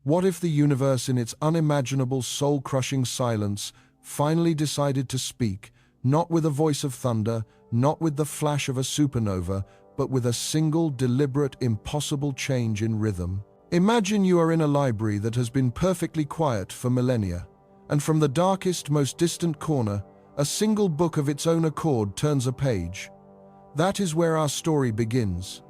What if the universe, in its unimaginable, soul-crushing silence, finally decided to speak, not with a voice of thunder, not with the flash of a supernova, but with a single, deliberate, impossible change in rhythm? Imagine you are in a library that has been perfectly quiet for millennia, and from the darkest, most distant corner, a single book of its own accord turns a page. That is where our story begins.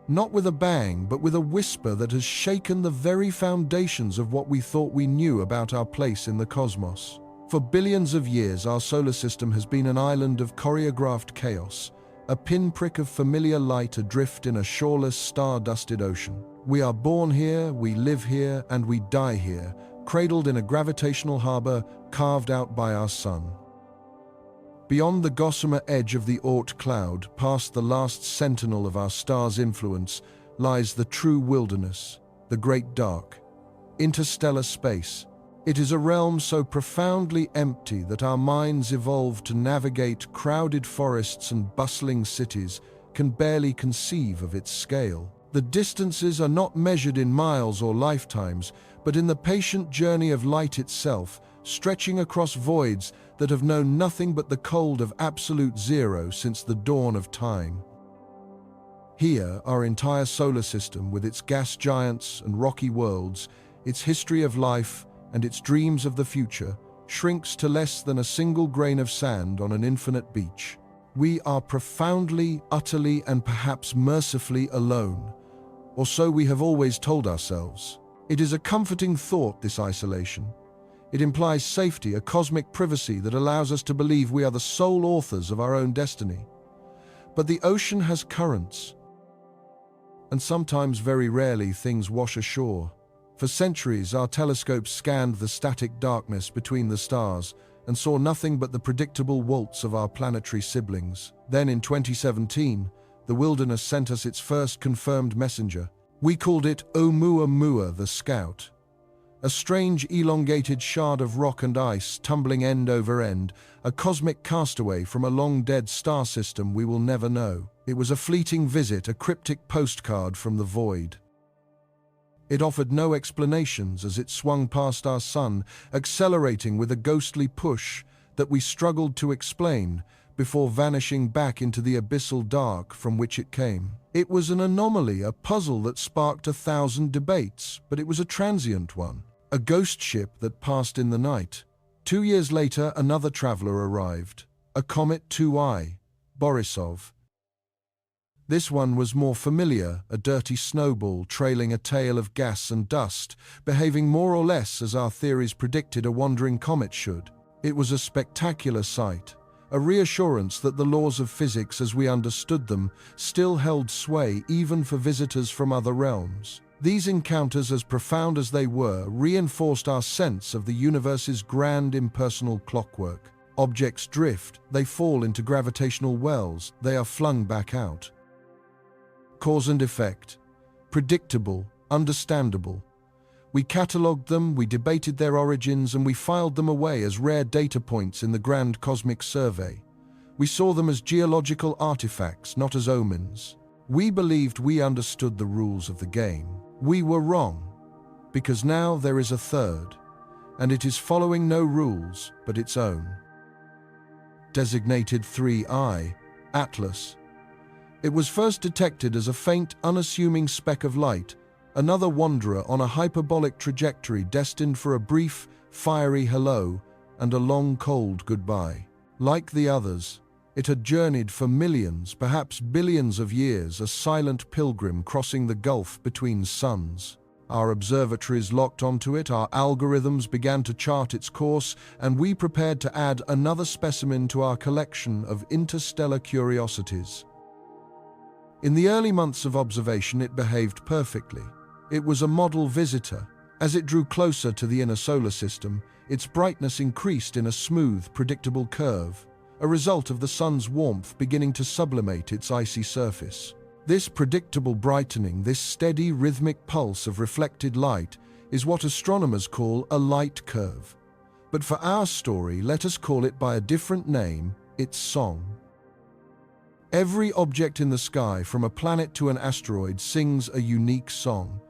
Not with a bang, but with a whisper that has shaken the very foundations of what we thought we knew about our place in the cosmos. For billions of years, our solar system has been an island of choreographed chaos, a pinprick of familiar light adrift in a shoreless, star-dusted ocean. We are born here, we live here, and we die here, cradled in a gravitational harbor carved out by our sun. Beyond the gossamer edge of the Oort cloud, past the last sentinel of our star's influence, lies the true wilderness, the great dark, interstellar space. It is a realm so profoundly empty that our minds evolved to navigate crowded forests and bustling cities can barely conceive of its scale. The distances are not measured in miles or lifetimes, but in the patient journey of light itself, stretching across voids that have known nothing but the cold of absolute zero since the dawn of time. Here, our entire solar system, with its gas giants and rocky worlds, its history of life and its dreams of the future, shrinks to less than a single grain of sand on an infinite beach. We are profoundly, utterly, and perhaps mercifully alone, or so we have always told ourselves. It is a comforting thought, this isolation. It implies safety, a cosmic privacy that allows us to believe we are the sole authors of our own destiny. But the ocean has currents, and sometimes, very rarely, things wash ashore. For centuries, our telescopes scanned the static darkness between the stars and saw nothing but the predictable waltz of our planetary siblings. Then, in 2017, the wilderness sent us its first confirmed messenger. We called it Oumuamua the Scout. A strange, elongated shard of rock and ice tumbling end over end, a cosmic castaway from a long-dead star system we will never know. It was a fleeting visit, a cryptic postcard from the void. It offered no explanations as it swung past our sun, accelerating with a ghostly push that we struggled to explain before vanishing back into the abyssal dark from which it came. It was an anomaly, a puzzle that sparked 1,000 debates, but it was a transient one. A ghost ship that passed in the night. 2 years later, another traveler arrived. A Comet 2I, Borisov. This one was more familiar, a dirty snowball trailing a tail of gas and dust, behaving more or less as our theories predicted a wandering comet should. It was a spectacular sight, a reassurance that the laws of physics as we understood them still held sway even for visitors from other realms. These encounters, as profound as they were, reinforced our sense of the universe's grand impersonal clockwork. Objects drift, they fall into gravitational wells, they are flung back out. Cause and effect. Predictable, understandable. We catalogued them, we debated their origins, and we filed them away as rare data points in the grand cosmic survey. We saw them as geological artifacts, not as omens. We believed we understood the rules of the game. We were wrong, because now there is a third, and it is following no rules but its own. Designated 3I, Atlas. It was first detected as a faint, unassuming speck of light, another wanderer on a hyperbolic trajectory destined for a brief, fiery hello and a long, cold goodbye. Like the others, it had journeyed for millions, perhaps billions of years, a silent pilgrim crossing the gulf between suns. Our observatories locked onto it, our algorithms began to chart its course, and we prepared to add another specimen to our collection of interstellar curiosities. In the early months of observation, it behaved perfectly. It was a model visitor. As it drew closer to the inner solar system, its brightness increased in a smooth, predictable curve, a result of the sun's warmth beginning to sublimate its icy surface. This predictable brightening, this steady, rhythmic pulse of reflected light, is what astronomers call a light curve. But for our story, let us call it by a different name, its song. Every object in the sky, from a planet to an asteroid, sings a unique song.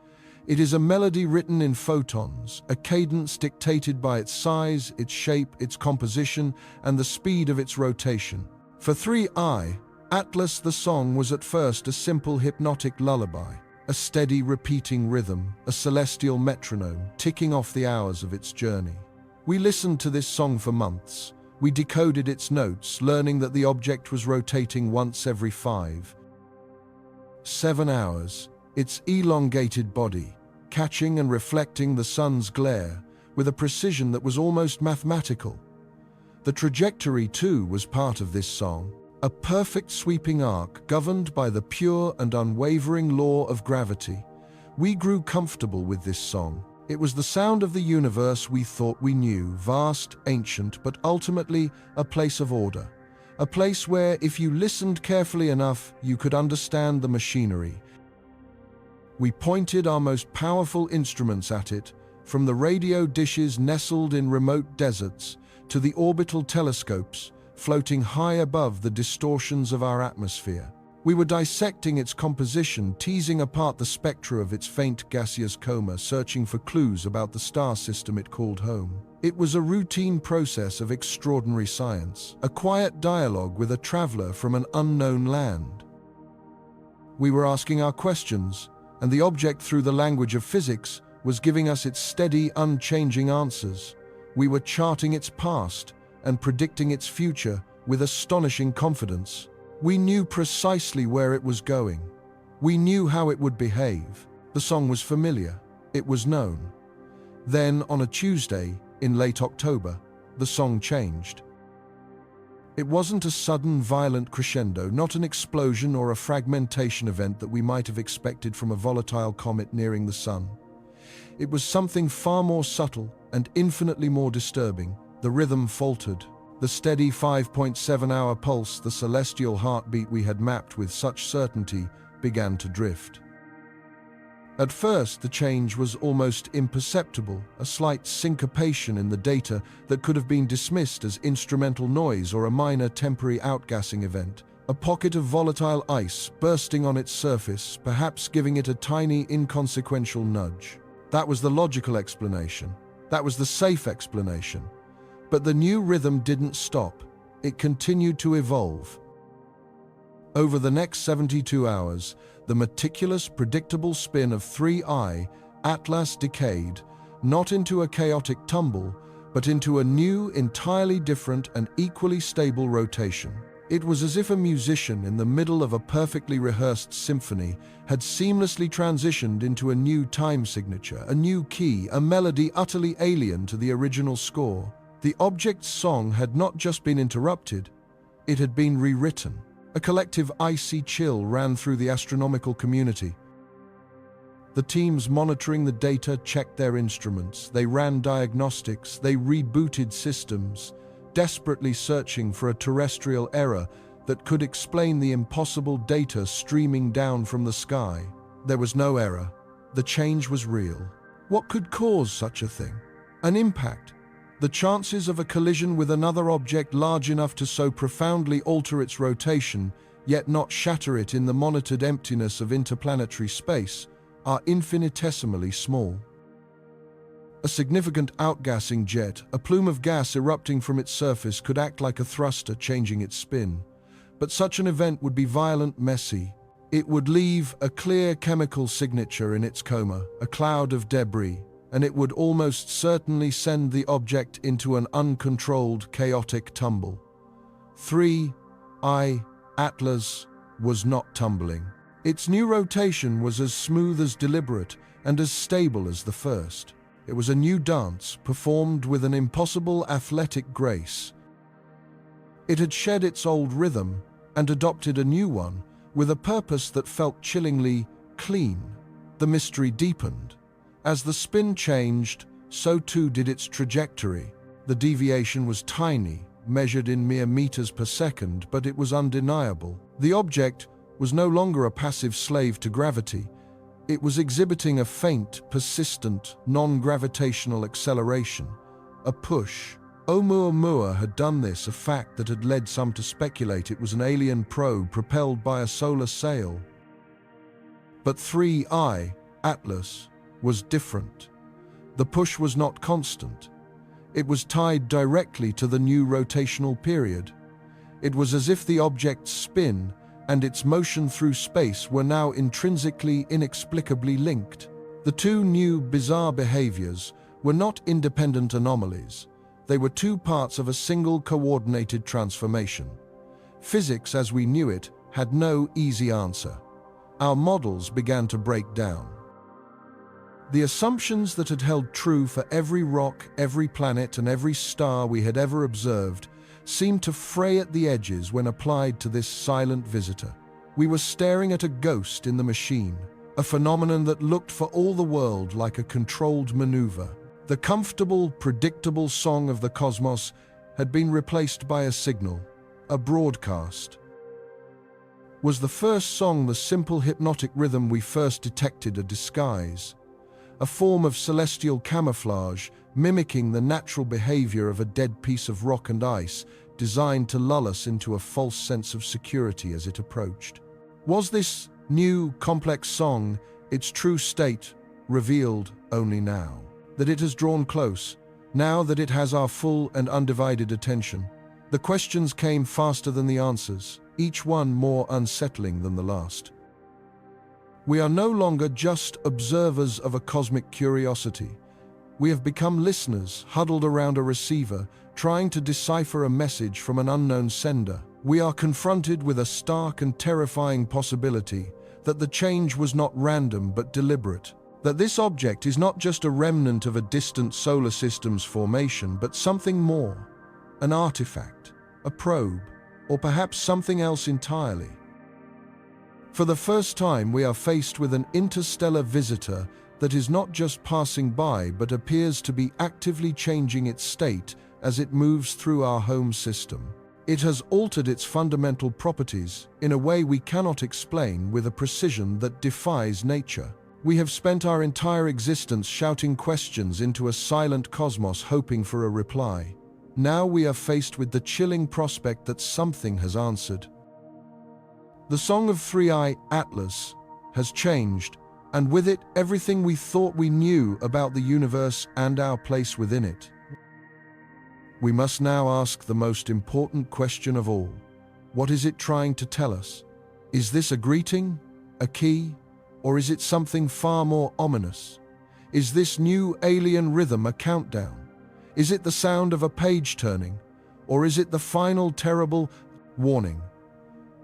It is a melody written in photons, a cadence dictated by its size, its shape, its composition, and the speed of its rotation. For 3I, Atlas the song was at first a simple hypnotic lullaby, a steady repeating rhythm, a celestial metronome ticking off the hours of its journey. We listened to this song for months. We decoded its notes, learning that the object was rotating once every 7 hours, its elongated body, catching and reflecting the sun's glare with a precision that was almost mathematical. The trajectory, too, was part of this song, a perfect sweeping arc governed by the pure and unwavering law of gravity. We grew comfortable with this song. It was the sound of the universe we thought we knew, vast, ancient, but ultimately a place of order. A place where, if you listened carefully enough, you could understand the machinery. We pointed our most powerful instruments at it, from the radio dishes nestled in remote deserts to the orbital telescopes floating high above the distortions of our atmosphere. We were dissecting its composition, teasing apart the spectra of its faint gaseous coma, searching for clues about the star system it called home. It was a routine process of extraordinary science, a quiet dialogue with a traveler from an unknown land. We were asking our questions, and the object, through the language of physics, was giving us its steady, unchanging answers. We were charting its past and predicting its future with astonishing confidence. We knew precisely where it was going. We knew how it would behave. The song was familiar. It was known. Then, on a Tuesday, in late October, the song changed. It wasn't a sudden, violent crescendo, not an explosion or a fragmentation event that we might have expected from a volatile comet nearing the sun. It was something far more subtle and infinitely more disturbing. The rhythm faltered. The steady 5.7-hour pulse, the celestial heartbeat we had mapped with such certainty, began to drift. At first, the change was almost imperceptible, a slight syncopation in the data that could have been dismissed as instrumental noise or a minor temporary outgassing event. A pocket of volatile ice bursting on its surface, perhaps giving it a tiny, inconsequential nudge. That was the logical explanation. That was the safe explanation. But the new rhythm didn't stop. It continued to evolve. Over the next 72 hours, the meticulous, predictable spin of 3I, Atlas, decayed, not into a chaotic tumble, but into a new, entirely different and equally stable rotation. It was as if a musician in the middle of a perfectly rehearsed symphony had seamlessly transitioned into a new time signature, a new key, a melody utterly alien to the original score. The object's song had not just been interrupted, it had been rewritten. A collective icy chill ran through the astronomical community. The teams monitoring the data checked their instruments, they ran diagnostics, they rebooted systems, desperately searching for a terrestrial error that could explain the impossible data streaming down from the sky. There was no error. The change was real. What could cause such a thing? An impact. The chances of a collision with another object large enough to so profoundly alter its rotation, yet not shatter it in the monitored emptiness of interplanetary space, are infinitesimally small. A significant outgassing jet, a plume of gas erupting from its surface, could act like a thruster, changing its spin. But such an event would be violent, messy. It would leave a clear chemical signature in its coma, a cloud of debris, and it would almost certainly send the object into an uncontrolled, chaotic tumble. 3I, Atlas, was not tumbling. Its new rotation was as smooth as deliberate and as stable as the first. It was a new dance, performed with an impossible athletic grace. It had shed its old rhythm and adopted a new one, with a purpose that felt chillingly clean. The mystery deepened. As the spin changed, so too did its trajectory. The deviation was tiny, measured in mere meters per second, but it was undeniable. The object was no longer a passive slave to gravity. It was exhibiting a faint, persistent, non-gravitational acceleration, a push. Oumuamua had done this, a fact that had led some to speculate it was an alien probe propelled by a solar sail. But 3I, Atlas, was different. The push was not constant. It was tied directly to the new rotational period. It was as if the object's spin and its motion through space were now intrinsically, inexplicably linked. The two new, bizarre behaviors were not independent anomalies. They were two parts of a single coordinated transformation. Physics, as we knew it, had no easy answer. Our models began to break down. The assumptions that had held true for every rock, every planet, and every star we had ever observed seemed to fray at the edges when applied to this silent visitor. We were staring at a ghost in the machine, a phenomenon that looked for all the world like a controlled maneuver. The comfortable, predictable song of the cosmos had been replaced by a signal, a broadcast. Was the first song the simple hypnotic rhythm we first detected a disguise? A form of celestial camouflage, mimicking the natural behavior of a dead piece of rock and ice, designed to lull us into a false sense of security as it approached? Was this new, complex song its true state, revealed only now? That it has drawn close, now that it has our full and undivided attention? The questions came faster than the answers, each one more unsettling than the last. We are no longer just observers of a cosmic curiosity. We have become listeners, huddled around a receiver, trying to decipher a message from an unknown sender. We are confronted with a stark and terrifying possibility that the change was not random but deliberate. That this object is not just a remnant of a distant solar system's formation, but something more, an artifact, a probe, or perhaps something else entirely. For the first time, we are faced with an interstellar visitor that is not just passing by, but appears to be actively changing its state as it moves through our home system. It has altered its fundamental properties in a way we cannot explain, with a precision that defies nature. We have spent our entire existence shouting questions into a silent cosmos, hoping for a reply. Now we are faced with the chilling prospect that something has answered. The Song of Three-Eye, Atlas, has changed, and with it, everything we thought we knew about the universe and our place within it. We must now ask the most important question of all. What is it trying to tell us? Is this a greeting, a key, or is it something far more ominous? Is this new alien rhythm a countdown? Is it the sound of a page turning, or is it the final terrible warning?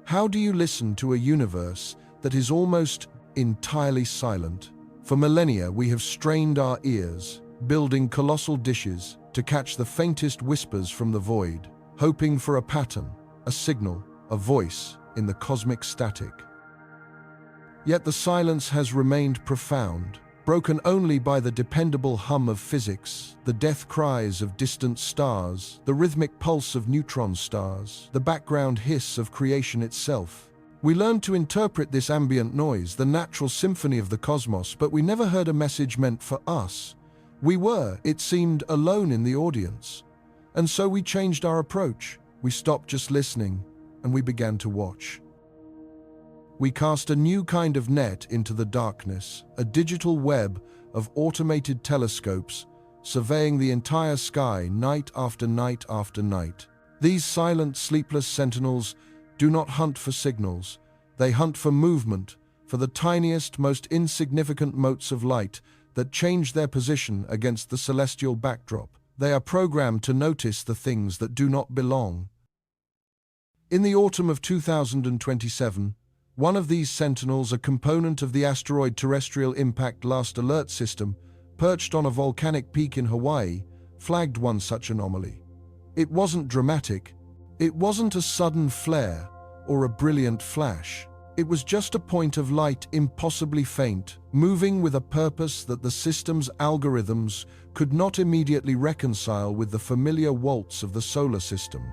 How do you listen to a universe that is almost entirely silent? For millennia, we have strained our ears, building colossal dishes to catch the faintest whispers from the void, hoping for a pattern, a signal, a voice in the cosmic static. Yet the silence has remained profound, broken only by the dependable hum of physics, the death cries of distant stars, the rhythmic pulse of neutron stars, the background hiss of creation itself. We learned to interpret this ambient noise, the natural symphony of the cosmos, but we never heard a message meant for us. We were, it seemed, alone in the audience. And so we changed our approach. We stopped just listening, and we began to watch. We cast a new kind of net into the darkness, a digital web of automated telescopes, surveying the entire sky night after night after night. These silent, sleepless sentinels do not hunt for signals. They hunt for movement, for the tiniest, most insignificant motes of light that change their position against the celestial backdrop. They are programmed to notice the things that do not belong. In the autumn of 2027, one of these sentinels, a component of the asteroid terrestrial impact last alert system, perched on a volcanic peak in Hawaii, flagged one such anomaly. It wasn't dramatic. It wasn't a sudden flare or a brilliant flash. It was just a point of light, impossibly faint, moving with a purpose that the system's algorithms could not immediately reconcile with the familiar waltz of the solar system.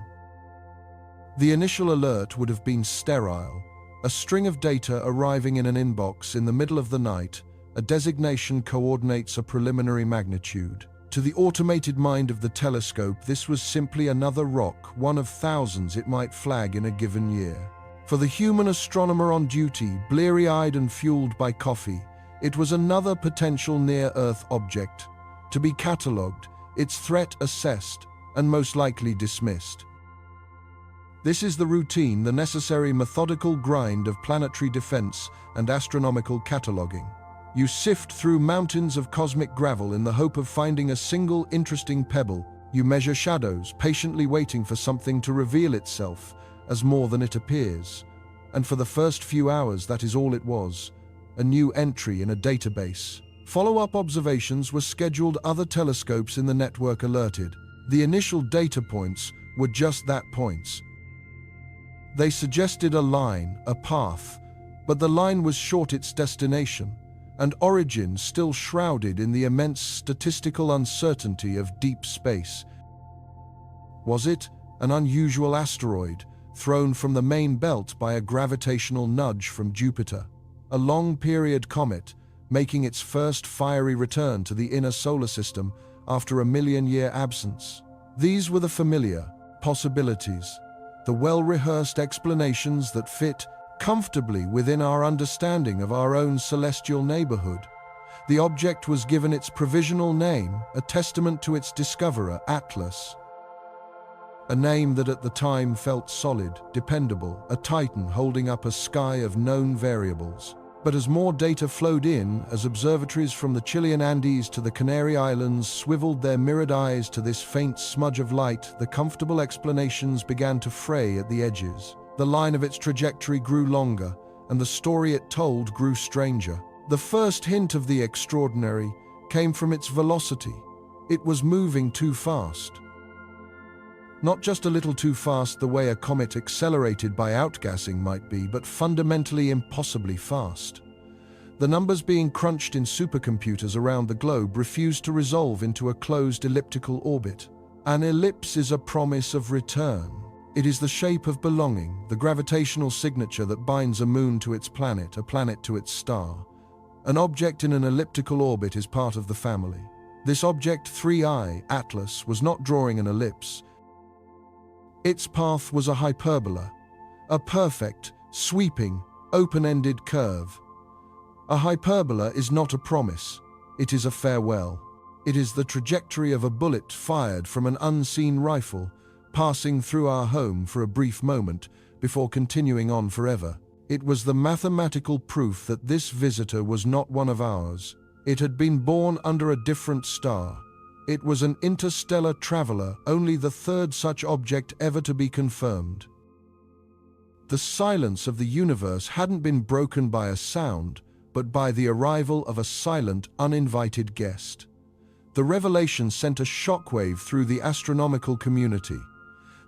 The initial alert would have been sterile, a string of data arriving in an inbox in the middle of the night. A designation coordinates a preliminary magnitude. To the automated mind of the telescope, this was simply another rock, one of thousands it might flag in a given year. For the human astronomer on duty, bleary-eyed and fueled by coffee, It was another potential near-Earth object, to be catalogued, its threat assessed, and most likely dismissed. This is the routine, the necessary methodical grind of planetary defense and astronomical cataloging. You sift through mountains of cosmic gravel in the hope of finding a single interesting pebble. You measure shadows, patiently waiting for something to reveal itself as more than it appears. And for the first few hours, that is all it was, a new entry in a database. Follow-up observations were scheduled, other telescopes in the network alerted. The initial data points were just that, points. They suggested a line, a path, but the line was short its destination, and origin still shrouded in the immense statistical uncertainty of deep space. Was it an unusual asteroid thrown from the main belt by a gravitational nudge from Jupiter? A long-period comet making its first fiery return to the inner solar system after a million-year absence? These were the familiar possibilities, the well-rehearsed explanations that fit comfortably within our understanding of our own celestial neighborhood. The object was given its provisional name, a testament to its discoverer, Atlas. A name that at the time felt solid, dependable, a titan holding up a sky of known variables. But as more data flowed in, as observatories from the Chilean Andes to the Canary Islands swiveled their mirrored eyes to this faint smudge of light, the comfortable explanations began to fray at the edges. The line of its trajectory grew longer, and the story it told grew stranger. The first hint of the extraordinary came from its velocity. It was moving too fast. Not just a little too fast the way a comet accelerated by outgassing might be, but fundamentally impossibly fast. The numbers being crunched in supercomputers around the globe refused to resolve into a closed elliptical orbit. An ellipse is a promise of return. It is the shape of belonging, the gravitational signature that binds a moon to its planet, a planet to its star. An object in an elliptical orbit is part of the family. This object, 3I, Atlas, was not drawing an ellipse. Its path was a hyperbola, a perfect, sweeping, open-ended curve. A hyperbola is not a promise, it is a farewell. It is the trajectory of a bullet fired from an unseen rifle, passing through our home for a brief moment before continuing on forever. It was the mathematical proof that this visitor was not one of ours. It had been born under a different star. It was an interstellar traveler, only the third such object ever to be confirmed. The silence of the universe hadn't been broken by a sound, but by the arrival of a silent, uninvited guest. The revelation sent a shockwave through the astronomical community.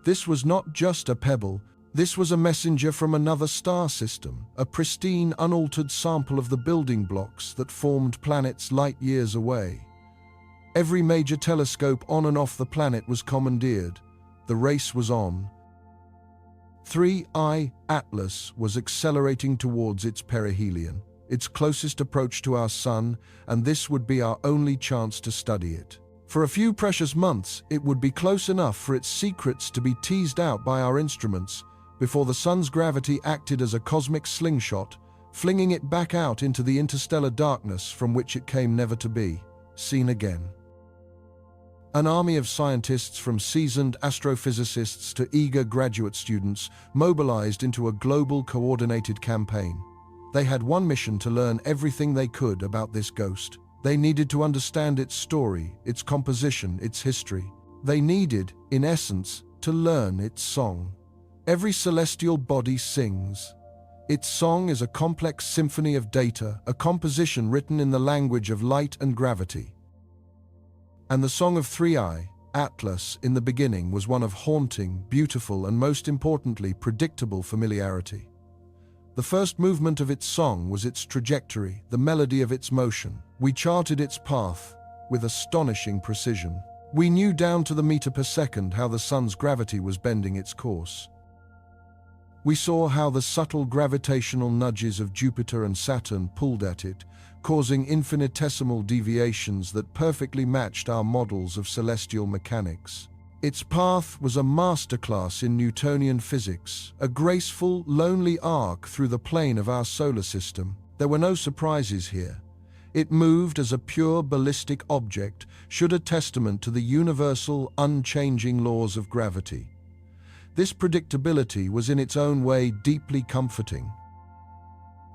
This was not just a pebble, this was a messenger from another star system, a pristine, unaltered sample of the building blocks that formed planets light years away. Every major telescope on and off the planet was commandeered. The race was on. 3I Atlas was accelerating towards its perihelion, its closest approach to our sun, and this would be our only chance to study it. For a few precious months, it would be close enough for its secrets to be teased out by our instruments before the sun's gravity acted as a cosmic slingshot, flinging it back out into the interstellar darkness from which it came never to be seen again. An army of scientists, from seasoned astrophysicists to eager graduate students, mobilized into a global coordinated campaign. They had one mission: to learn everything they could about this ghost. They needed to understand its story, its composition, its history. They needed, in essence, to learn its song. Every celestial body sings. Its song is a complex symphony of data, a composition written in the language of light and gravity. And the song of 3I, Atlas, in the beginning was one of haunting, beautiful, and most importantly, predictable familiarity. The first movement of its song was its trajectory, the melody of its motion. We charted its path with astonishing precision. We knew down to the meter per second how the sun's gravity was bending its course. We saw how the subtle gravitational nudges of Jupiter and Saturn pulled at it, causing infinitesimal deviations that perfectly matched our models of celestial mechanics. Its path was a masterclass in Newtonian physics, a graceful, lonely arc through the plane of our solar system. There were no surprises here. It moved as a pure ballistic object, should a testament to the universal, unchanging laws of gravity. This predictability was in its own way deeply comforting.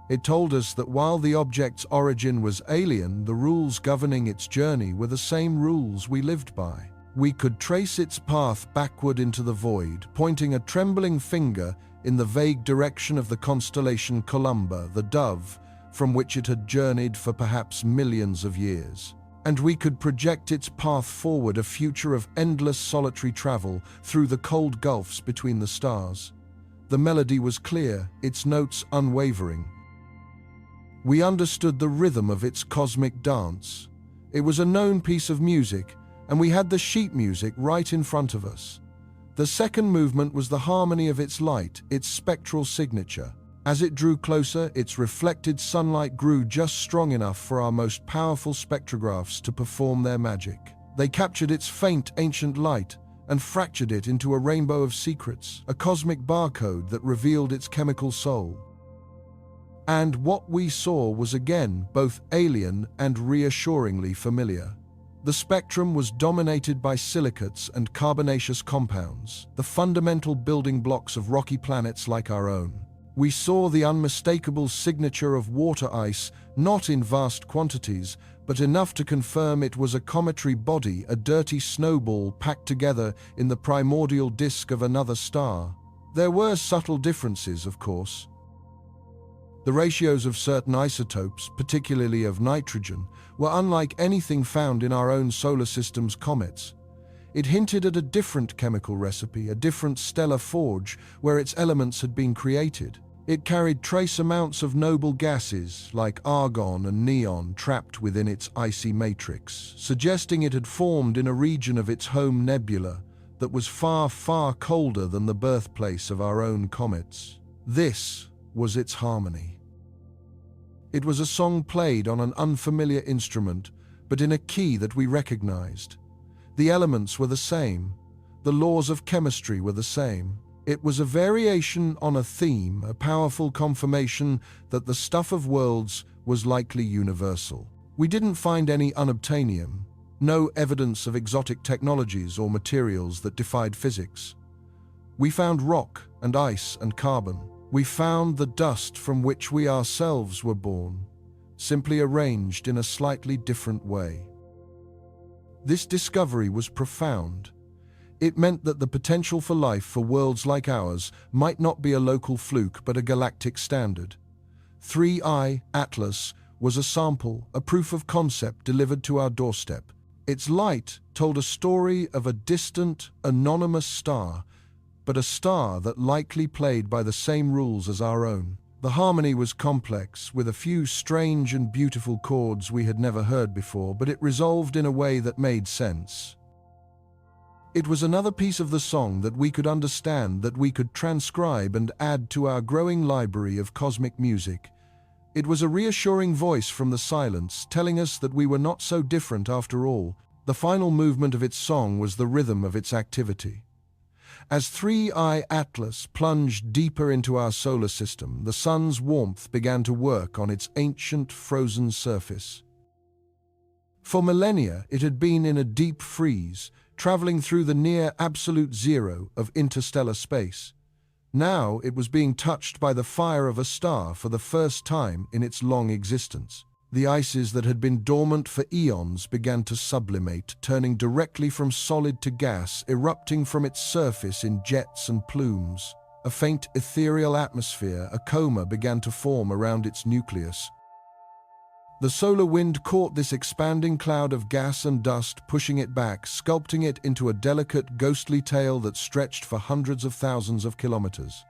It told us that while the object's origin was alien, the rules governing its journey were the same rules we lived by. We could trace its path backward into the void, pointing a trembling finger in the vague direction of the constellation Columba, the dove, from which it had journeyed for perhaps millions of years. And we could project its path forward, a future of endless solitary travel through the cold gulfs between the stars. The melody was clear, its notes unwavering. We understood the rhythm of its cosmic dance. It was a known piece of music, and we had the sheet music right in front of us. The second movement was the harmony of its light, its spectral signature. As it drew closer, its reflected sunlight grew just strong enough for our most powerful spectrographs to perform their magic. They captured its faint, ancient light and fractured it into a rainbow of secrets, a cosmic barcode that revealed its chemical soul. And what we saw was again both alien and reassuringly familiar. The spectrum was dominated by silicates and carbonaceous compounds, the fundamental building blocks of rocky planets like our own. We saw the unmistakable signature of water ice, not in vast quantities, but enough to confirm it was a cometary body, a dirty snowball packed together in the primordial disk of another star. There were subtle differences, of course. The ratios of certain isotopes, particularly of nitrogen, were unlike anything found in our own solar system's comets. It hinted at a different chemical recipe, a different stellar forge, where its elements had been created. It carried trace amounts of noble gases, like argon and neon, trapped within its icy matrix, suggesting it had formed in a region of its home nebula that was far, far colder than the birthplace of our own comets. This was its harmony. It was a song played on an unfamiliar instrument, but in a key that we recognized. The elements were the same. The laws of chemistry were the same. It was a variation on a theme, a powerful confirmation that the stuff of worlds was likely universal. We didn't find any unobtainium, no evidence of exotic technologies or materials that defied physics. We found rock and ice and carbon. We found the dust from which we ourselves were born, simply arranged in a slightly different way. This discovery was profound. It meant that the potential for life for worlds like ours might not be a local fluke but a galactic standard. 3I Atlas was a sample, a proof of concept delivered to our doorstep. Its light told a story of a distant, anonymous star, but a star that likely played by the same rules as our own. The harmony was complex, with a few strange and beautiful chords we had never heard before, but it resolved in a way that made sense. It was another piece of the song that we could understand, that we could transcribe and add to our growing library of cosmic music. It was a reassuring voice from the silence, telling us that we were not so different after all. The final movement of its song was the rhythm of its activity. As 3I Atlas plunged deeper into our solar system, the sun's warmth began to work on its ancient, frozen surface. For millennia, it had been in a deep freeze, traveling through the near absolute zero of interstellar space. Now it was being touched by the fire of a star for the first time in its long existence. The ices that had been dormant for eons began to sublimate, turning directly from solid to gas, erupting from its surface in jets and plumes. A faint ethereal atmosphere, a coma, began to form around its nucleus. The solar wind caught this expanding cloud of gas and dust, pushing it back, sculpting it into a delicate, ghostly tail that stretched for hundreds of thousands of kilometers.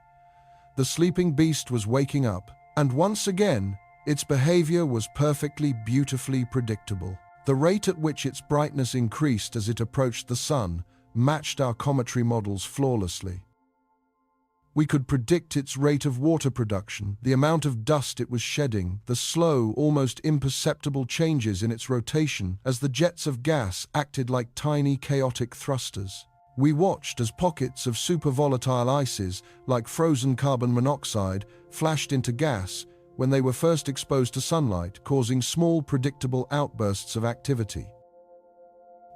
The sleeping beast was waking up, and once again, its behavior was perfectly, beautifully predictable. The rate at which its brightness increased as it approached the sun matched our cometary models flawlessly. We could predict its rate of water production, the amount of dust it was shedding, the slow, almost imperceptible changes in its rotation as the jets of gas acted like tiny, chaotic thrusters. We watched as pockets of supervolatile ices, like frozen carbon monoxide, flashed into gas, when they were first exposed to sunlight, causing small, predictable outbursts of activity.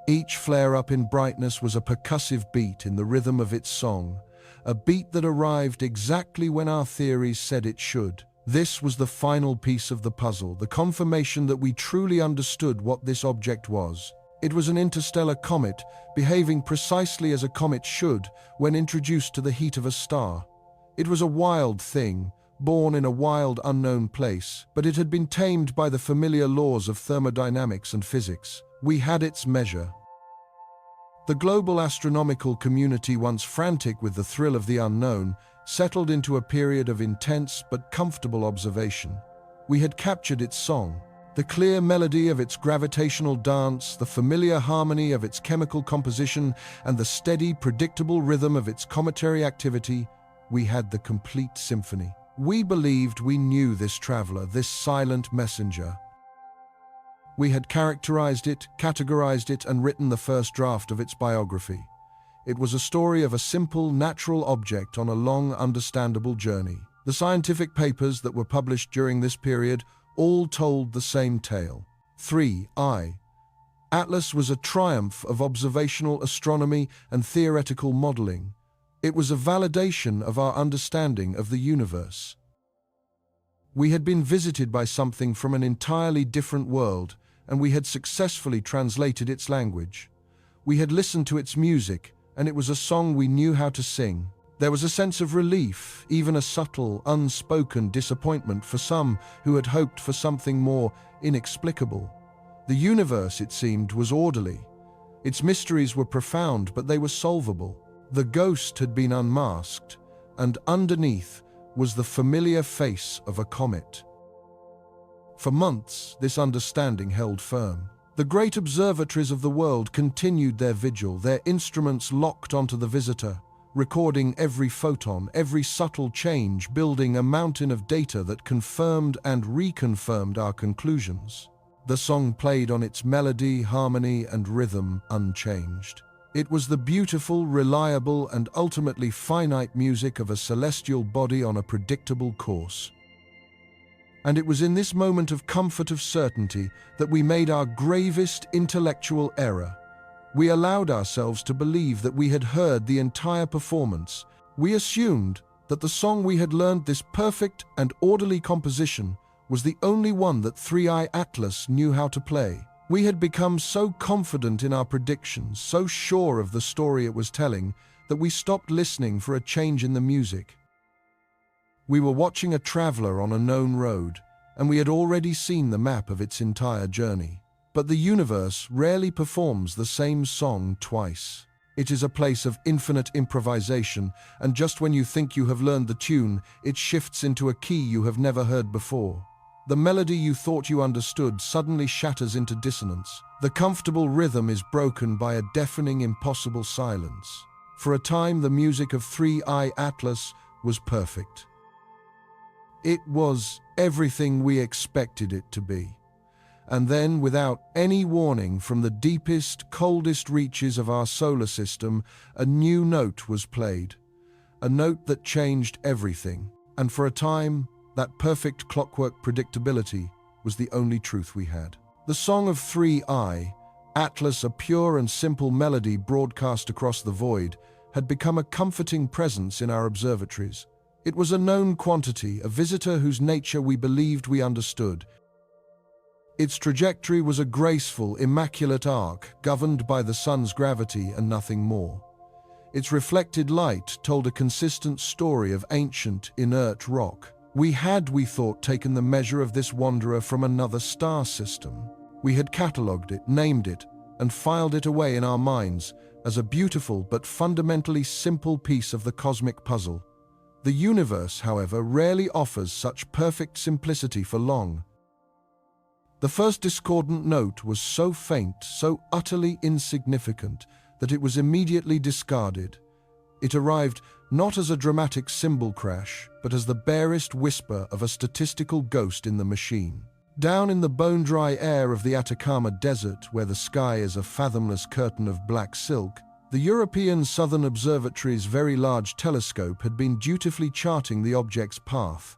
Each flare-up in brightness was a percussive beat in the rhythm of its song, a beat that arrived exactly when our theories said it should. This was the final piece of the puzzle, the confirmation that we truly understood what this object was. It was an interstellar comet, behaving precisely as a comet should when introduced to the heat of a star. It was a wild thing, born in a wild, unknown place, but it had been tamed by the familiar laws of thermodynamics and physics. We had its measure. The global astronomical community, once frantic with the thrill of the unknown, settled into a period of intense but comfortable observation. We had captured its song, the clear melody of its gravitational dance, the familiar harmony of its chemical composition, and the steady, predictable rhythm of its cometary activity. We had the complete symphony. We believed we knew this traveler, this silent messenger. We had characterized it, categorized it, and written the first draft of its biography. It was a story of a simple, natural object on a long, understandable journey. The scientific papers that were published during this period all told the same tale. 3I. Atlas was a triumph of observational astronomy and theoretical modeling. It was a validation of our understanding of the universe. We had been visited by something from an entirely different world, and we had successfully translated its language. We had listened to its music, and it was a song we knew how to sing. There was a sense of relief, even a subtle, unspoken disappointment for some who had hoped for something more inexplicable. The universe, it seemed, was orderly. Its mysteries were profound, but they were solvable. The ghost had been unmasked, and underneath was the familiar face of a comet. For months, this understanding held firm. The great observatories of the world continued their vigil, their instruments locked onto the visitor, recording every photon, every subtle change, building a mountain of data that confirmed and reconfirmed our conclusions. The song played on its melody, harmony, and rhythm unchanged. It was the beautiful, reliable, and ultimately finite music of a celestial body on a predictable course. And it was in this moment of comfort, of certainty, that we made our gravest intellectual error. We allowed ourselves to believe that we had heard the entire performance. We assumed that the song we had learned, this perfect and orderly composition, was the only one that 3I Atlas knew how to play. We had become so confident in our predictions, so sure of the story it was telling, that we stopped listening for a change in the music. We were watching a traveler on a known road, and we had already seen the map of its entire journey. But the universe rarely performs the same song twice. It is a place of infinite improvisation, and just when you think you have learned the tune, it shifts into a key you have never heard before. The melody you thought you understood suddenly shatters into dissonance. The comfortable rhythm is broken by a deafening, impossible silence. For a time, the music of 3I Atlas was perfect. It was everything we expected it to be. And then, without any warning, from the deepest, coldest reaches of our solar system, a new note was played. A note that changed everything. And for a time, that perfect clockwork predictability was the only truth we had. The song of 3I, Atlas, a pure and simple melody broadcast across the void, had become a comforting presence in our observatories. It was a known quantity, a visitor whose nature we believed we understood. Its trajectory was a graceful, immaculate arc, governed by the sun's gravity and nothing more. Its reflected light told a consistent story of ancient, inert rock. We thought, taken the measure of this wanderer from another star system. We had catalogued it, named it, and filed it away in our minds as a beautiful but fundamentally simple piece of the cosmic puzzle. The universe, however, rarely offers such perfect simplicity for long. The first discordant note was so faint, so utterly insignificant, that it was immediately discarded. It arrived not as a dramatic cymbal crash, but as the barest whisper of a statistical ghost in the machine. Down in the bone-dry air of the Atacama Desert, where the sky is a fathomless curtain of black silk, the European Southern Observatory's very large telescope had been dutifully charting the object's path.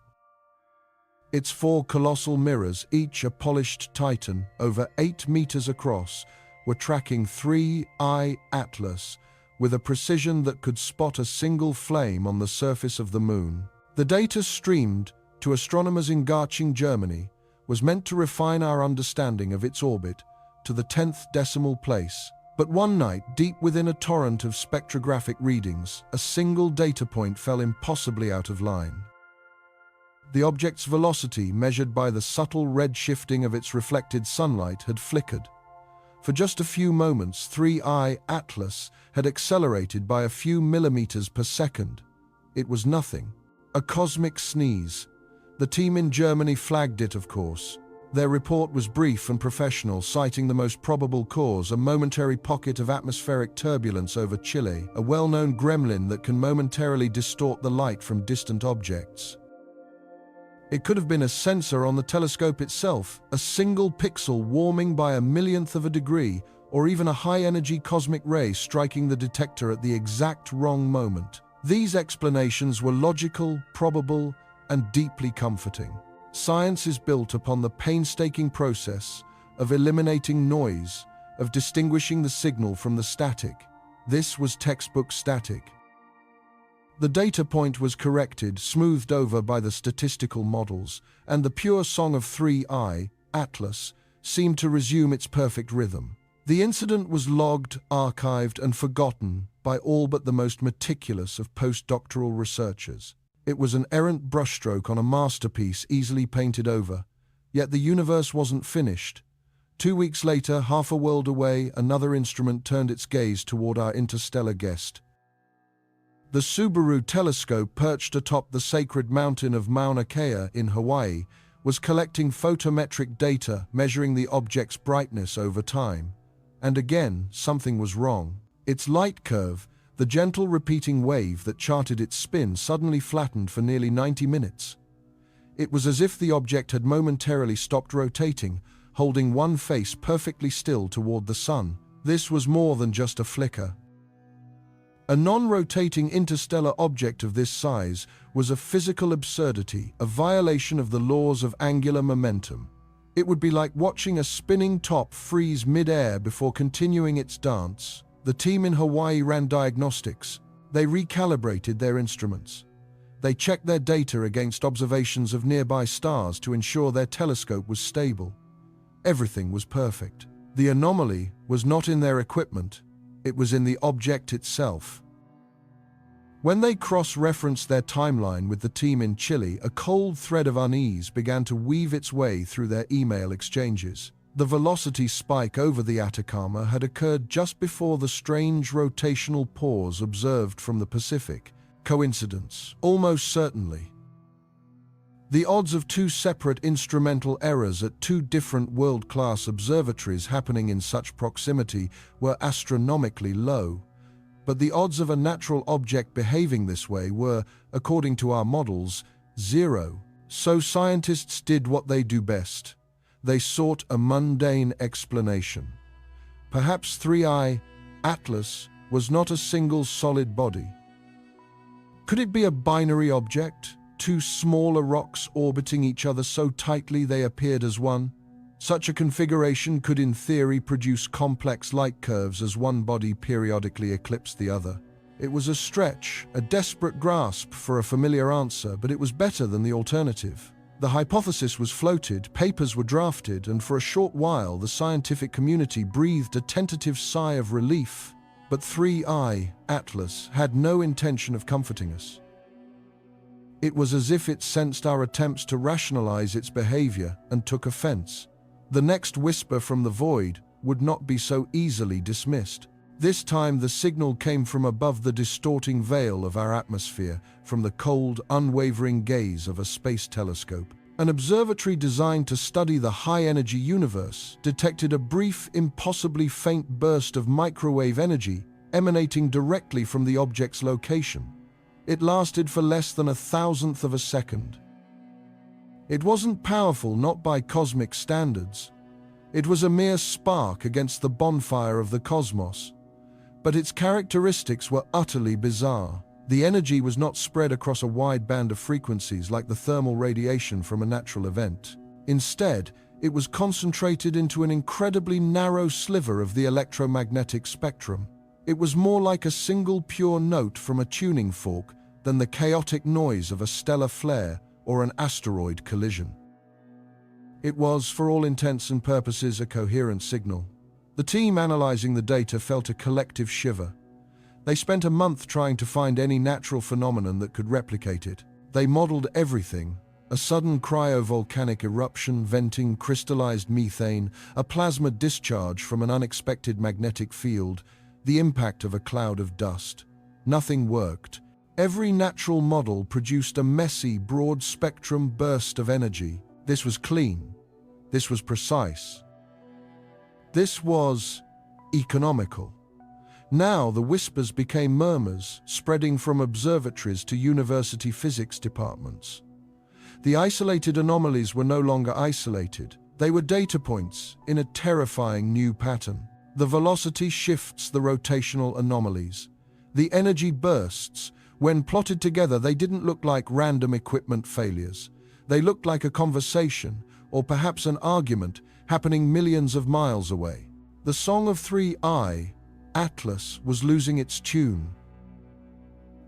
Its four colossal mirrors, each a polished titan over 8 meters across, were tracking 3I Atlas with a precision that could spot a single flame on the surface of the moon. The data streamed to astronomers in Garching, Germany, was meant to refine our understanding of its orbit to the 10th decimal place. But one night, deep within a torrent of spectrographic readings, a single data point fell impossibly out of line. The object's velocity, measured by the subtle red shifting of its reflected sunlight, had flickered. For just a few moments, 3I Atlas had accelerated by a few millimeters per second. It was nothing. A cosmic sneeze. The team in Germany flagged it, of course. Their report was brief and professional, citing the most probable cause, a momentary pocket of atmospheric turbulence over Chile, a well-known gremlin that can momentarily distort the light from distant objects. It could have been a sensor on the telescope itself, a single pixel warming by a millionth of a degree, or even a high-energy cosmic ray striking the detector at the exact wrong moment. These explanations were logical, probable, and deeply comforting. Science is built upon the painstaking process of eliminating noise, of distinguishing the signal from the static. This was textbook static. The data point was corrected, smoothed over by the statistical models, and the pure song of 3I Atlas seemed to resume its perfect rhythm. The incident was logged, archived, and forgotten by all but the most meticulous of postdoctoral researchers. It was an errant brushstroke on a masterpiece easily painted over. Yet the universe wasn't finished. 2 weeks later, half a world away, another instrument turned its gaze toward our interstellar guest. The Subaru telescope, perched atop the sacred mountain of Mauna Kea in Hawaii, was collecting photometric data measuring the object's brightness over time. And again, something was wrong. Its light curve, the gentle repeating wave that charted its spin, suddenly flattened for nearly 90 minutes. It was as if the object had momentarily stopped rotating, holding one face perfectly still toward the sun. This was more than just a flicker. A non-rotating interstellar object of this size was a physical absurdity, a violation of the laws of angular momentum. It would be like watching a spinning top freeze mid-air before continuing its dance. The team in Hawaii ran diagnostics. They recalibrated their instruments. They checked their data against observations of nearby stars to ensure their telescope was stable. Everything was perfect. The anomaly was not in their equipment. It was in the object itself. When they cross-referenced their timeline with the team in Chile, a cold thread of unease began to weave its way through their email exchanges. The velocity spike over the Atacama had occurred just before the strange rotational pause observed from the Pacific. Coincidence? Almost certainly. The odds of two separate instrumental errors at two different world-class observatories happening in such proximity were astronomically low. But the odds of a natural object behaving this way were, according to our models, 0. So scientists did what they do best. They sought a mundane explanation. Perhaps 3I Atlas was not a single solid body. Could it be a binary object? Two smaller rocks orbiting each other so tightly they appeared as one? Such a configuration could in theory produce complex light curves as one body periodically eclipsed the other. It was a stretch, a desperate grasp for a familiar answer, but it was better than the alternative. The hypothesis was floated, papers were drafted, and for a short while the scientific community breathed a tentative sigh of relief. But 3I Atlas had no intention of comforting us. It was as if it sensed our attempts to rationalize its behavior and took offense. The next whisper from the void would not be so easily dismissed. This time the signal came from above the distorting veil of our atmosphere, from the cold, unwavering gaze of a space telescope. An observatory designed to study the high-energy universe detected a brief, impossibly faint burst of microwave energy emanating directly from the object's location. It lasted for less than 1,000th of a second. It wasn't powerful, not by cosmic standards. It was a mere spark against the bonfire of the cosmos. But its characteristics were utterly bizarre. The energy was not spread across a wide band of frequencies like the thermal radiation from a natural event. Instead, it was concentrated into an incredibly narrow sliver of the electromagnetic spectrum. It was more like a single pure note from a tuning fork than the chaotic noise of a stellar flare or an asteroid collision. It was, for all intents and purposes, a coherent signal. The team analyzing the data felt a collective shiver. They spent a month trying to find any natural phenomenon that could replicate it. They modeled everything: a sudden cryovolcanic eruption venting crystallized methane, a plasma discharge from an unexpected magnetic field, the impact of a cloud of dust. Nothing worked. Every natural model produced a messy, broad-spectrum burst of energy. This was clean. This was precise. This was economical. Now the whispers became murmurs, spreading from observatories to university physics departments. The isolated anomalies were no longer isolated. They were data points in a terrifying new pattern. The velocity shifts, the rotational anomalies. The energy bursts. When plotted together, they didn't look like random equipment failures. They looked like a conversation, or perhaps an argument, happening millions of miles away. The Song of 3I, Atlas, was losing its tune.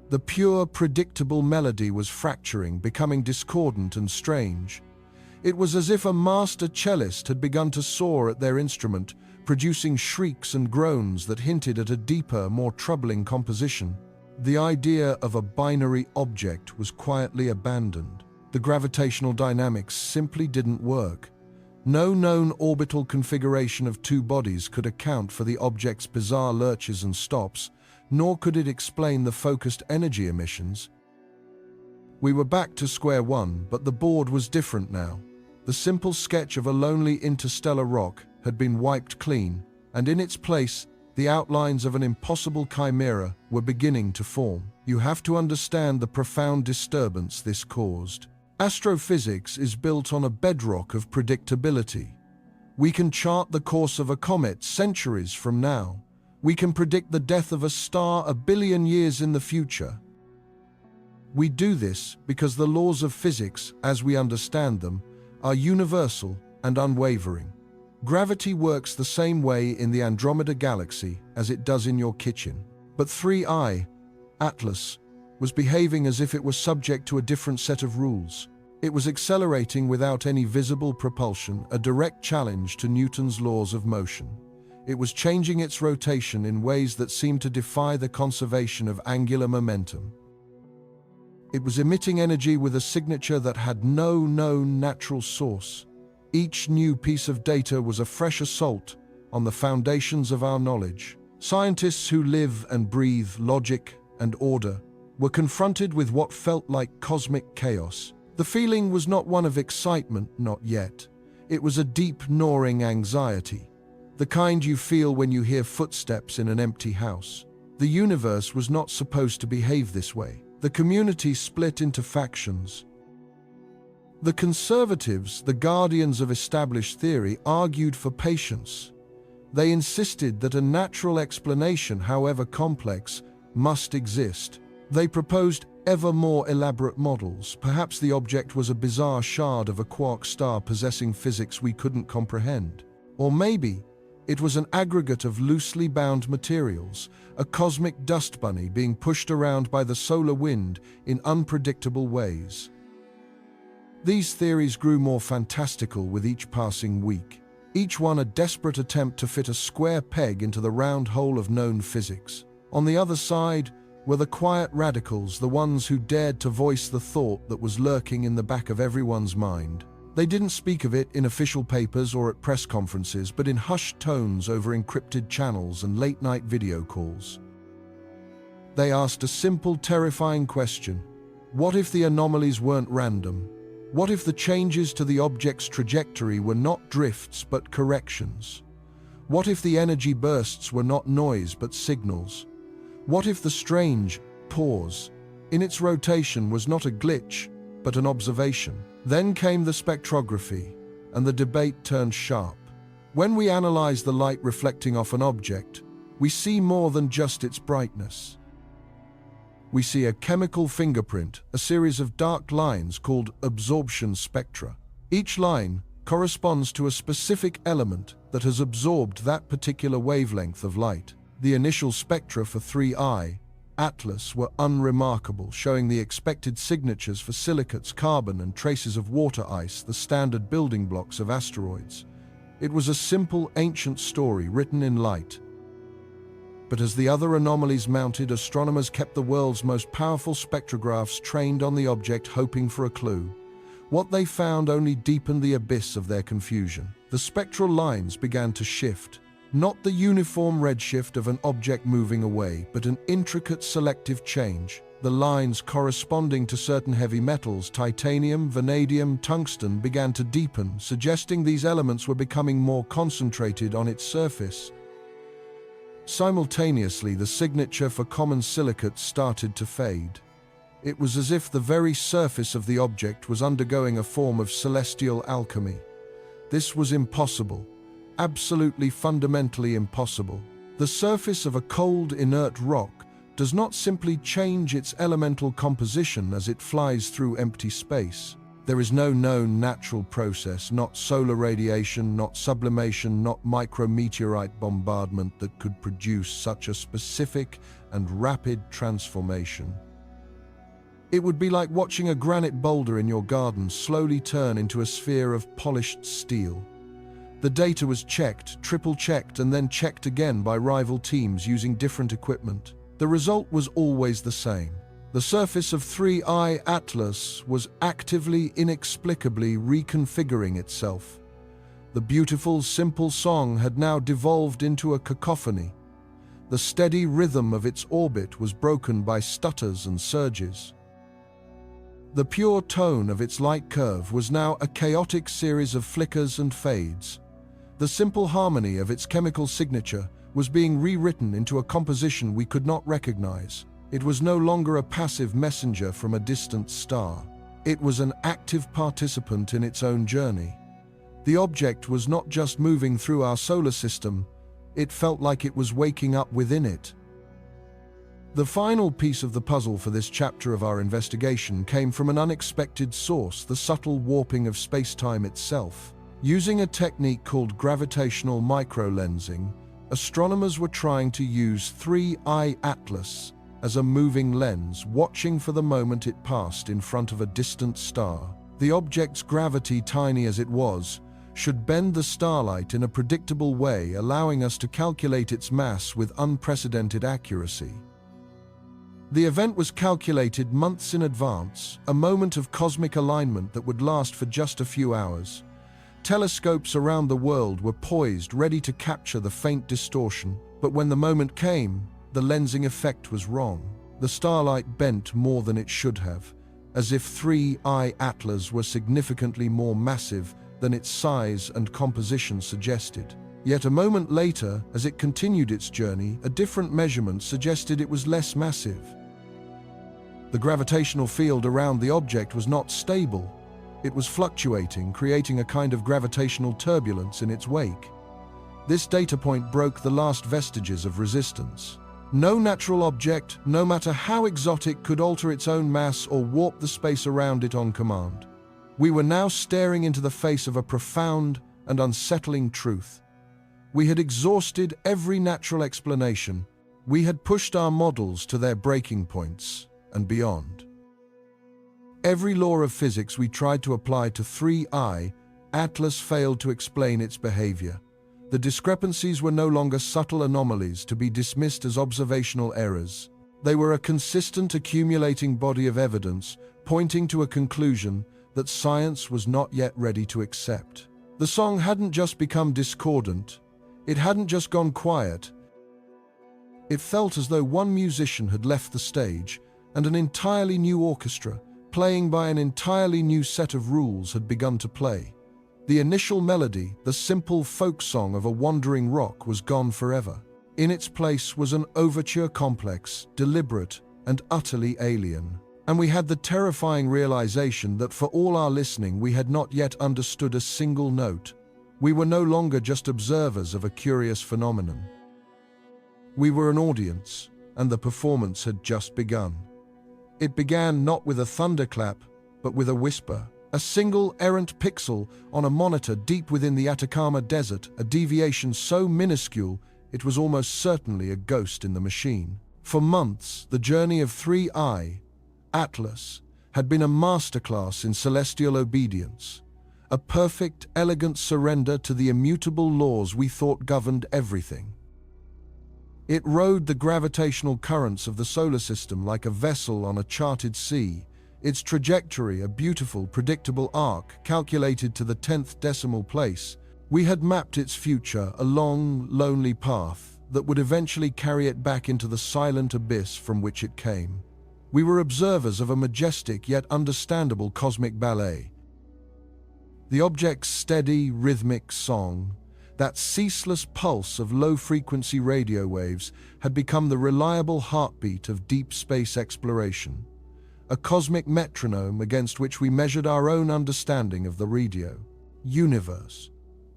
The pure, predictable melody was fracturing, becoming discordant and strange. It was as if a master cellist had begun to soar at their instrument, producing shrieks and groans that hinted at a deeper, more troubling composition. The idea of a binary object was quietly abandoned. The gravitational dynamics simply didn't work. No known orbital configuration of two bodies could account for the object's bizarre lurches and stops, nor could it explain the focused energy emissions. We were back to square one, but the board was different now. The simple sketch of a lonely interstellar rock had been wiped clean, and in its place, the outlines of an impossible chimera were beginning to form. You have to understand the profound disturbance this caused. Astrophysics is built on a bedrock of predictability. We can chart the course of a comet centuries from now. We can predict the death of a star 1 billion years in the future. We do this because the laws of physics, as we understand them, are universal and unwavering. Gravity works the same way in the Andromeda Galaxy as it does in your kitchen. But 3I, Atlas, was behaving as if it was subject to a different set of rules. It was accelerating without any visible propulsion, a direct challenge to Newton's laws of motion. It was changing its rotation in ways that seemed to defy the conservation of angular momentum. It was emitting energy with a signature that had no known natural source. Each new piece of data was a fresh assault on the foundations of our knowledge. Scientists who live and breathe logic and order were confronted with what felt like cosmic chaos. The feeling was not one of excitement, not yet. It was a deep, gnawing anxiety, the kind you feel when you hear footsteps in an empty house. The universe was not supposed to behave this way. The community split into factions. The conservatives, the guardians of established theory, argued for patience. They insisted that a natural explanation, however complex, must exist. They proposed ever more elaborate models. Perhaps the object was a bizarre shard of a quark star possessing physics we couldn't comprehend. Or maybe it was an aggregate of loosely bound materials, a cosmic dust bunny being pushed around by the solar wind in unpredictable ways. These theories grew more fantastical with each passing week, each one a desperate attempt to fit a square peg into the round hole of known physics. On the other side were the quiet radicals, the ones who dared to voice the thought that was lurking in the back of everyone's mind. They didn't speak of it in official papers or at press conferences, but in hushed tones over encrypted channels and late-night video calls. They asked a simple, terrifying question. What if the anomalies weren't random? What if the changes to the object's trajectory were not drifts but corrections? What if the energy bursts were not noise but signals? What if the strange pause in its rotation was not a glitch but an observation? Then came the spectrography, and the debate turned sharp. When we analyze the light reflecting off an object, we see more than just its brightness. We see a chemical fingerprint, a series of dark lines called absorption spectra. Each line corresponds to a specific element that has absorbed that particular wavelength of light. The initial spectra for 3I Atlas were unremarkable, showing the expected signatures for silicates, carbon, and traces of water ice, the standard building blocks of asteroids. It was a simple, ancient story written in light. But as the other anomalies mounted, astronomers kept the world's most powerful spectrographs trained on the object, hoping for a clue. What they found only deepened the abyss of their confusion. The spectral lines began to shift. Not the uniform redshift of an object moving away, but an intricate selective change. The lines corresponding to certain heavy metals, titanium, vanadium, tungsten, began to deepen, suggesting these elements were becoming more concentrated on its surface. Simultaneously, the signature for common silicates started to fade. It was as if the very surface of the object was undergoing a form of celestial alchemy. This was impossible. Absolutely fundamentally impossible. The surface of a cold, inert rock does not simply change its elemental composition as it flies through empty space. There is no known natural process, not solar radiation, not sublimation, not micrometeorite bombardment that could produce such a specific and rapid transformation. It would be like watching a granite boulder in your garden slowly turn into a sphere of polished steel. The data was checked, triple-checked, and then checked again by rival teams using different equipment. The result was always the same. The surface of 3I Atlas was actively, inexplicably reconfiguring itself. The beautiful, simple song had now devolved into a cacophony. The steady rhythm of its orbit was broken by stutters and surges. The pure tone of its light curve was now a chaotic series of flickers and fades. The simple harmony of its chemical signature was being rewritten into a composition we could not recognize. It was no longer a passive messenger from a distant star. It was an active participant in its own journey. The object was not just moving through our solar system, it felt like it was waking up within it. The final piece of the puzzle for this chapter of our investigation came from an unexpected source, the subtle warping of space-time itself. Using a technique called gravitational microlensing, astronomers were trying to use 3I Atlas as a moving lens, watching for the moment it passed in front of a distant star. The object's gravity, tiny as it was, should bend the starlight in a predictable way, allowing us to calculate its mass with unprecedented accuracy. The event was calculated months in advance, a moment of cosmic alignment that would last for just a few hours. Telescopes around the world were poised, ready to capture the faint distortion, but when the moment came, the lensing effect was wrong. The starlight bent more than it should have, as if 3I Atlas were significantly more massive than its size and composition suggested. Yet a moment later, as it continued its journey, a different measurement suggested it was less massive. The gravitational field around the object was not stable. It was fluctuating, creating a kind of gravitational turbulence in its wake. This data point broke the last vestiges of resistance. No natural object, no matter how exotic, could alter its own mass or warp the space around it on command. We were now staring into the face of a profound and unsettling truth. We had exhausted every natural explanation. We had pushed our models to their breaking points and beyond. Every law of physics we tried to apply to 3I Atlas failed to explain its behavior. The discrepancies were no longer subtle anomalies to be dismissed as observational errors. They were a consistent accumulating body of evidence pointing to a conclusion that science was not yet ready to accept. The song hadn't just become discordant. It hadn't just gone quiet. It felt as though one musician had left the stage and an entirely new orchestra, playing by an entirely new set of rules, had begun to play. The initial melody, the simple folk song of a wandering rock, was gone forever. In its place was an overture complex, deliberate, and utterly alien. And we had the terrifying realization that for all our listening, we had not yet understood a single note. We were no longer just observers of a curious phenomenon. We were an audience, and the performance had just begun. It began not with a thunderclap, but with a whisper. A single errant pixel on a monitor deep within the Atacama Desert, a deviation so minuscule it was almost certainly a ghost in the machine. For months, the journey of 3I, Atlas, had been a masterclass in celestial obedience, a perfect, elegant surrender to the immutable laws we thought governed everything. It rode the gravitational currents of the solar system like a vessel on a charted sea, its trajectory a beautiful, predictable arc calculated to the 10th decimal place. We had mapped its future, a long, lonely path that would eventually carry it back into the silent abyss from which it came. We were observers of a majestic yet understandable cosmic ballet. The object's steady, rhythmic song, that ceaseless pulse of low-frequency radio waves, had become the reliable heartbeat of deep space exploration, a cosmic metronome against which we measured our own understanding of the radio universe.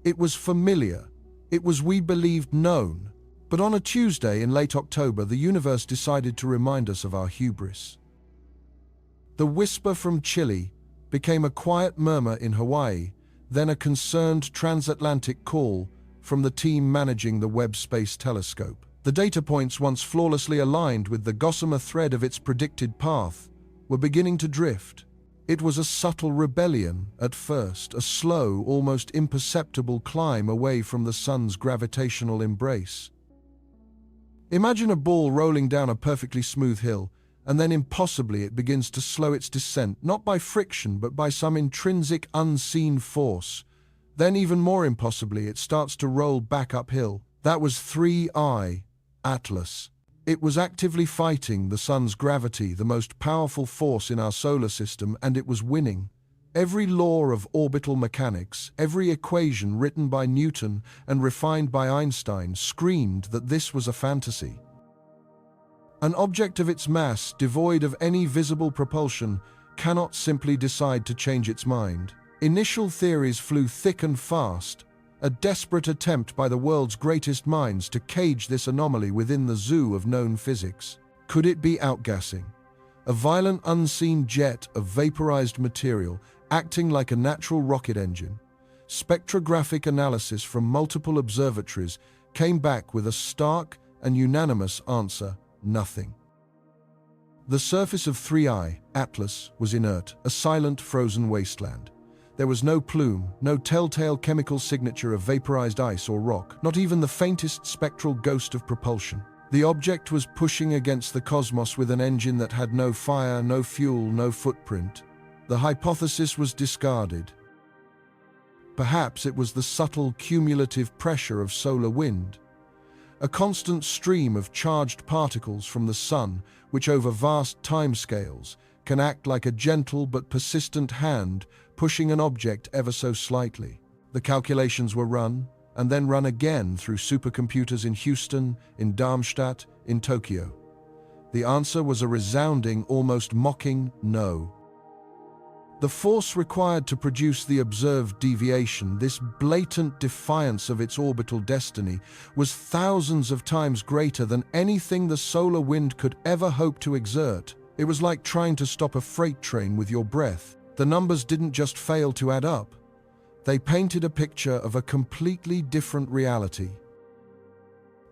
It was familiar. It was, we believed, known. But on a Tuesday in late October, the universe decided to remind us of our hubris. The whisper from Chile became a quiet murmur in Hawaii, then a concerned transatlantic call from the team managing the Webb Space Telescope. The data points, once flawlessly aligned with the gossamer thread of its predicted path, were beginning to drift. It was a subtle rebellion at first, a slow, almost imperceptible climb away from the sun's gravitational embrace. Imagine a ball rolling down a perfectly smooth hill, and then impossibly it begins to slow its descent, not by friction but by some intrinsic unseen force. Then even more impossibly it starts to roll back uphill. That was 3I, Atlas. It was actively fighting the sun's gravity, the most powerful force in our solar system, and it was winning. Every law of orbital mechanics, every equation written by Newton and refined by Einstein screamed that this was a fantasy. An object of its mass, devoid of any visible propulsion, cannot simply decide to change its mind. Initial theories flew thick and fast, a desperate attempt by the world's greatest minds to cage this anomaly within the zoo of known physics. Could it be outgassing? A violent unseen jet of vaporized material acting like a natural rocket engine? Spectrographic analysis from multiple observatories came back with a stark and unanimous answer: nothing. The surface of 3I, Atlas, was inert, a silent, frozen wasteland. There was no plume, no telltale chemical signature of vaporized ice or rock, not even the faintest spectral ghost of propulsion. The object was pushing against the cosmos with an engine that had no fire, no fuel, no footprint. The hypothesis was discarded. Perhaps it was the subtle cumulative pressure of solar wind, a constant stream of charged particles from the sun, which over vast timescales can act like a gentle but persistent hand pushing an object ever so slightly. The calculations were run, and then run again through supercomputers in Houston, in Darmstadt, in Tokyo. The answer was a resounding, almost mocking no. The force required to produce the observed deviation, this blatant defiance of its orbital destiny, was thousands of times greater than anything the solar wind could ever hope to exert. It was like trying to stop a freight train with your breath. The numbers didn't just fail to add up. They painted a picture of a completely different reality.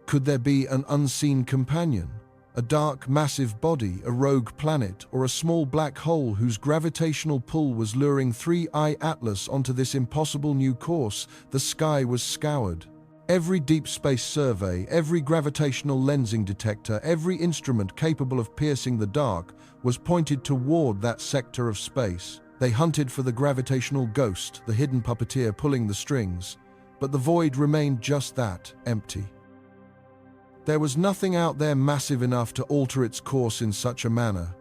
Could there be an unseen companion? A dark, massive body, a rogue planet, or a small black hole whose gravitational pull was luring 3I Atlas onto this impossible new course? The sky was scoured. Every deep space survey, every gravitational lensing detector, every instrument capable of piercing the dark was pointed toward that sector of space. They hunted for the gravitational ghost, the hidden puppeteer pulling the strings, but the void remained just that, empty. There was nothing out there massive enough to alter its course in such a manner.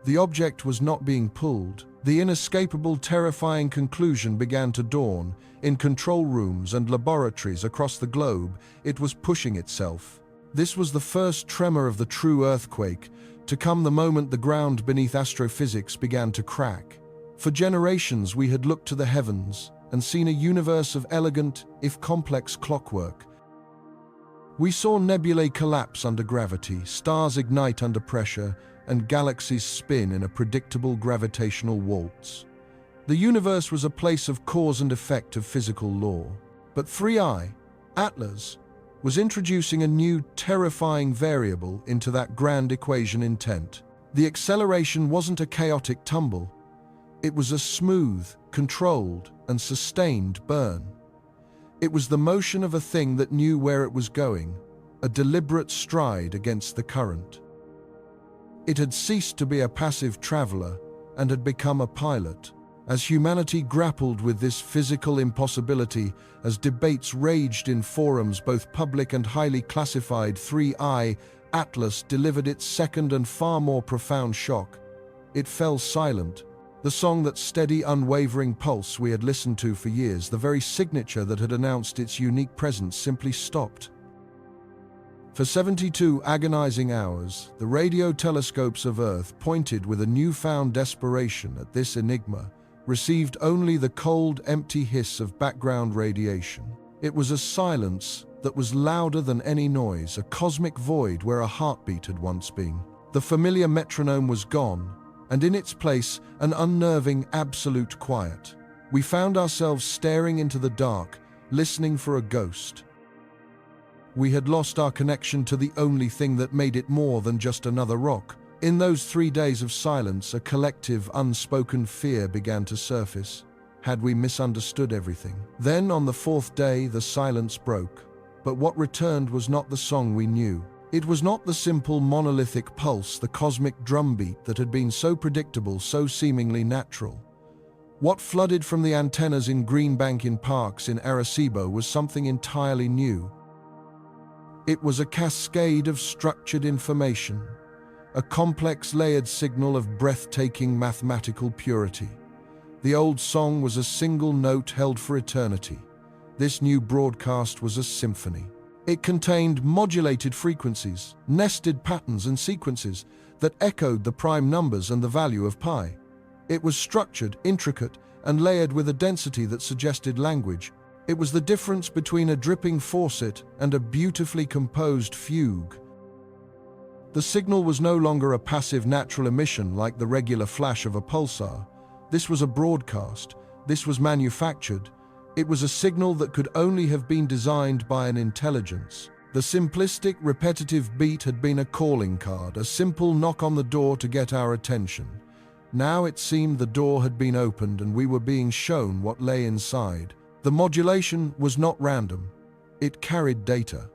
The object was not being pulled. The inescapable, terrifying conclusion began to dawn. In control rooms and laboratories across the globe, it was pushing itself. This was the first tremor of the true earthquake, to come the moment the ground beneath astrophysics began to crack. For generations we had looked to the heavens and seen a universe of elegant, if complex, clockwork. We saw nebulae collapse under gravity, stars ignite under pressure, and galaxies spin in a predictable gravitational waltz. The universe was a place of cause and effect of physical law. But 3i, Atlas, was introducing a new, terrifying variable into that grand equation intent. The acceleration wasn't a chaotic tumble. It was a smooth, controlled, and sustained burn. It was the motion of a thing that knew where it was going, a deliberate stride against the current. It had ceased to be a passive traveler and had become a pilot. As humanity grappled with this physical impossibility, as debates raged in forums both public and highly classified, 3i, Atlas delivered its second and far more profound shock. It fell silent. The song, that steady, unwavering pulse we had listened to for years, the very signature that had announced its unique presence, simply stopped. For 72 agonizing hours, the radio telescopes of Earth, pointed with a newfound desperation at this enigma, received only the cold, empty hiss of background radiation. It was a silence that was louder than any noise, a cosmic void where a heartbeat had once been. The familiar metronome was gone, and in its place, an unnerving, absolute quiet. We found ourselves staring into the dark, listening for a ghost. We had lost our connection to the only thing that made it more than just another rock. In those 3 days of silence, a collective, unspoken fear began to surface. Had we misunderstood everything? Then, on the 4th day, the silence broke. But what returned was not the song we knew. It was not the simple monolithic pulse, the cosmic drumbeat that had been so predictable, so seemingly natural. What flooded from the antennas in Greenbank in Parks in Arecibo was something entirely new. It was a cascade of structured information, a complex layered signal of breathtaking mathematical purity. The old song was a single note held for eternity. This new broadcast was a symphony. It contained modulated frequencies, nested patterns and sequences that echoed the prime numbers and the value of pi. It was structured, intricate, and layered with a density that suggested language. It was the difference between a dripping faucet and a beautifully composed fugue. The signal was no longer a passive natural emission like the regular flash of a pulsar. This was a broadcast. This was manufactured. It was a signal that could only have been designed by an intelligence. The simplistic, repetitive beat had been a calling card, a simple knock on the door to get our attention. Now it seemed the door had been opened and we were being shown what lay inside. The modulation was not random. It carried data.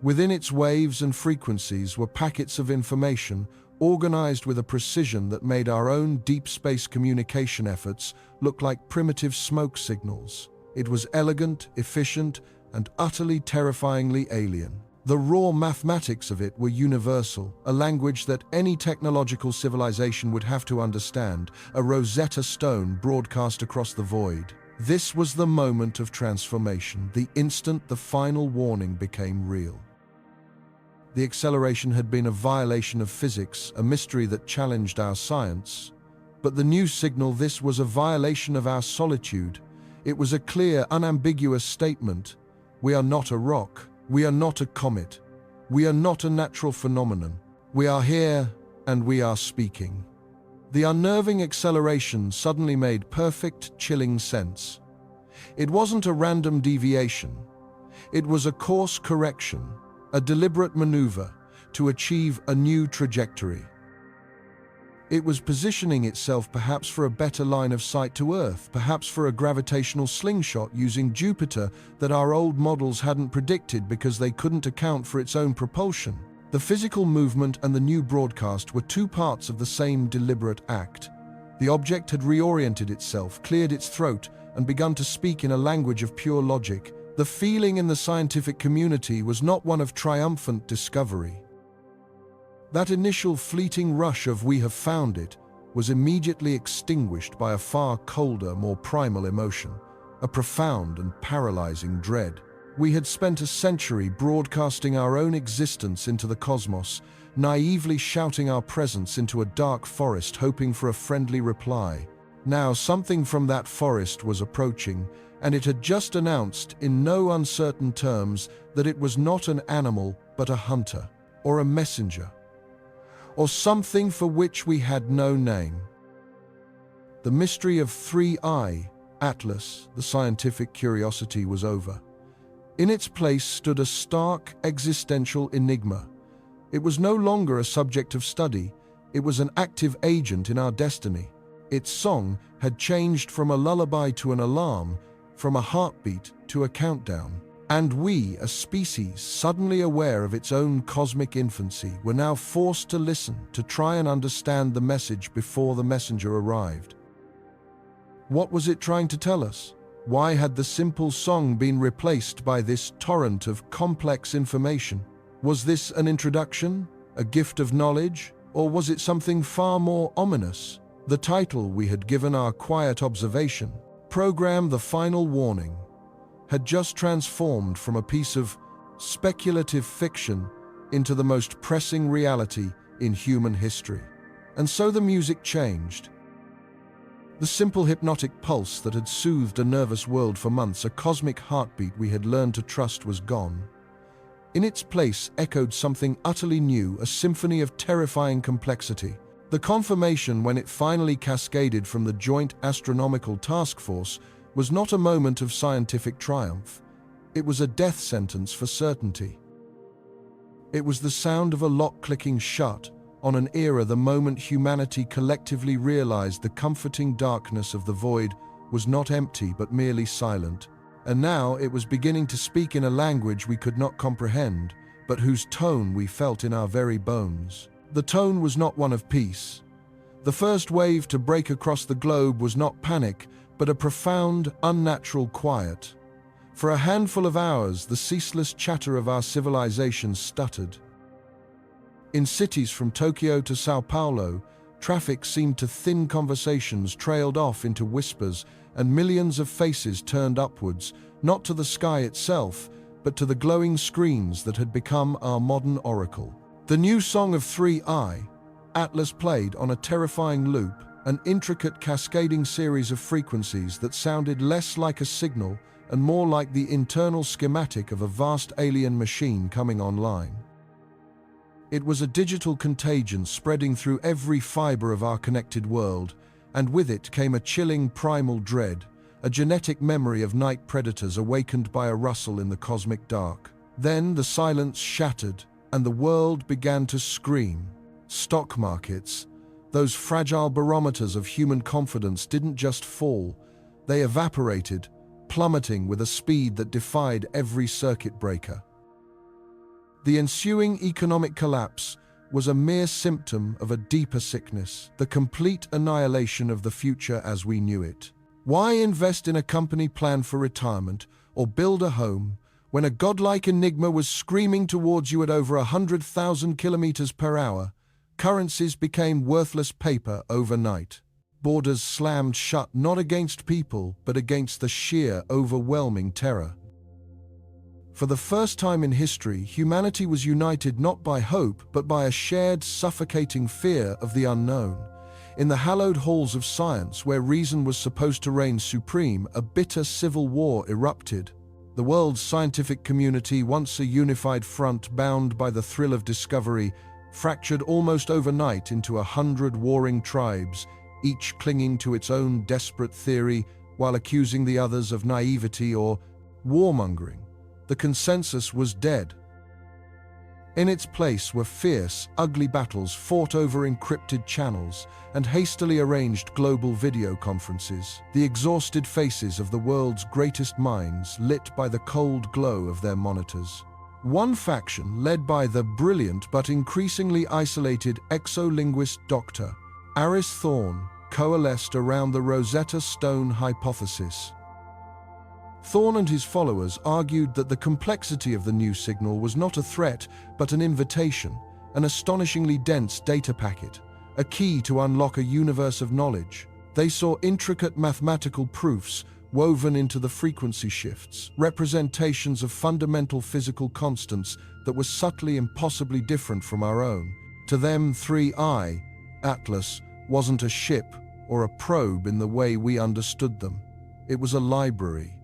Within its waves and frequencies were packets of information, organized with a precision that made our own deep space communication efforts look like primitive smoke signals. It was elegant, efficient, and utterly terrifyingly alien. The raw mathematics of it were universal, a language that any technological civilization would have to understand, a Rosetta Stone broadcast across the void. This was the moment of transformation, the instant the final warning became real. The acceleration had been a violation of physics, a mystery that challenged our science. But the new signal, this was a violation of our solitude. It was a clear, unambiguous statement. We are not a rock. We are not a comet. We are not a natural phenomenon. We are here, and we are speaking. The unnerving acceleration suddenly made perfect, chilling sense. It wasn't a random deviation. It was a course correction, a deliberate maneuver to achieve a new trajectory. It was positioning itself perhaps for a better line of sight to Earth, perhaps for a gravitational slingshot using Jupiter that our old models hadn't predicted because they couldn't account for its own propulsion. The physical movement and the new broadcast were two parts of the same deliberate act. The object had reoriented itself, cleared its throat, and begun to speak in a language of pure logic. The feeling in the scientific community was not one of triumphant discovery. That initial fleeting rush of "we have found it" was immediately extinguished by a far colder, more primal emotion, a profound and paralyzing dread. We had spent a century broadcasting our own existence into the cosmos, naively shouting our presence into a dark forest, hoping for a friendly reply. Now something from that forest was approaching, and it had just announced, in no uncertain terms, that it was not an animal, but a hunter, or a messenger, or something for which we had no name. The mystery of 3I, Atlas, the scientific curiosity, was over. In its place stood a stark, existential enigma. It was no longer a subject of study, it was an active agent in our destiny. Its song had changed from a lullaby to an alarm, from a heartbeat to a countdown. And we, a species suddenly aware of its own cosmic infancy, were now forced to listen, to try and understand the message before the messenger arrived. What was it trying to tell us? Why had the simple song been replaced by this torrent of complex information? Was this an introduction, a gift of knowledge, or was it something far more ominous? The title we had given our quiet observation, Program the Final Warning, had just transformed from a piece of speculative fiction into the most pressing reality in human history. And so the music changed. The simple hypnotic pulse that had soothed a nervous world for months, a cosmic heartbeat we had learned to trust, was gone. In its place echoed something utterly new, a symphony of terrifying complexity. The confirmation, when it finally cascaded from the Joint Astronomical Task Force, was not a moment of scientific triumph. It was a death sentence for certainty. It was the sound of a lock clicking shut on an era, the moment humanity collectively realized the comforting darkness of the void was not empty but merely silent. And now it was beginning to speak in a language we could not comprehend, but whose tone we felt in our very bones. The tone was not one of peace. The first wave to break across the globe was not panic, but a profound, unnatural quiet. For a handful of hours, the ceaseless chatter of our civilization stuttered. In cities from Tokyo to Sao Paulo, traffic seemed to thin, conversations trailed off into whispers, and millions of faces turned upwards, not to the sky itself, but to the glowing screens that had become our modern oracle. The new song of 3I, Atlas, played on a terrifying loop, an intricate cascading series of frequencies that sounded less like a signal and more like the internal schematic of a vast alien machine coming online. It was a digital contagion spreading through every fiber of our connected world, and with it came a chilling primal dread, a genetic memory of night predators awakened by a rustle in the cosmic dark. Then the silence shattered, and the world began to scream. Stock markets, those fragile barometers of human confidence, didn't just fall, they evaporated, plummeting with a speed that defied every circuit breaker. The ensuing economic collapse was a mere symptom of a deeper sickness, the complete annihilation of the future as we knew it. Why invest in a company plan for retirement or build a home when a godlike enigma was screaming towards you at over 100,000 kilometers per hour? Currencies became worthless paper overnight. Borders slammed shut not against people, but against the sheer, overwhelming terror. For the first time in history, humanity was united not by hope, but by a shared, suffocating fear of the unknown. In the hallowed halls of science, where reason was supposed to reign supreme, a bitter civil war erupted. The world's scientific community, once a unified front bound by the thrill of discovery, fractured almost overnight into 100 warring tribes, each clinging to its own desperate theory while accusing the others of naivety or warmongering. The consensus was dead. In its place were fierce, ugly battles fought over encrypted channels and hastily arranged global video conferences, the exhausted faces of the world's greatest minds lit by the cold glow of their monitors. One faction, led by the brilliant but increasingly isolated exolinguist Dr. Aris Thorne, coalesced around the Rosetta Stone hypothesis. Thorne and his followers argued that the complexity of the new signal was not a threat, but an invitation, an astonishingly dense data packet, a key to unlock a universe of knowledge. They saw intricate mathematical proofs woven into the frequency shifts, representations of fundamental physical constants that were subtly impossibly different from our own. To them, 3I, Atlas, wasn't a ship or a probe in the way we understood them. It was a library.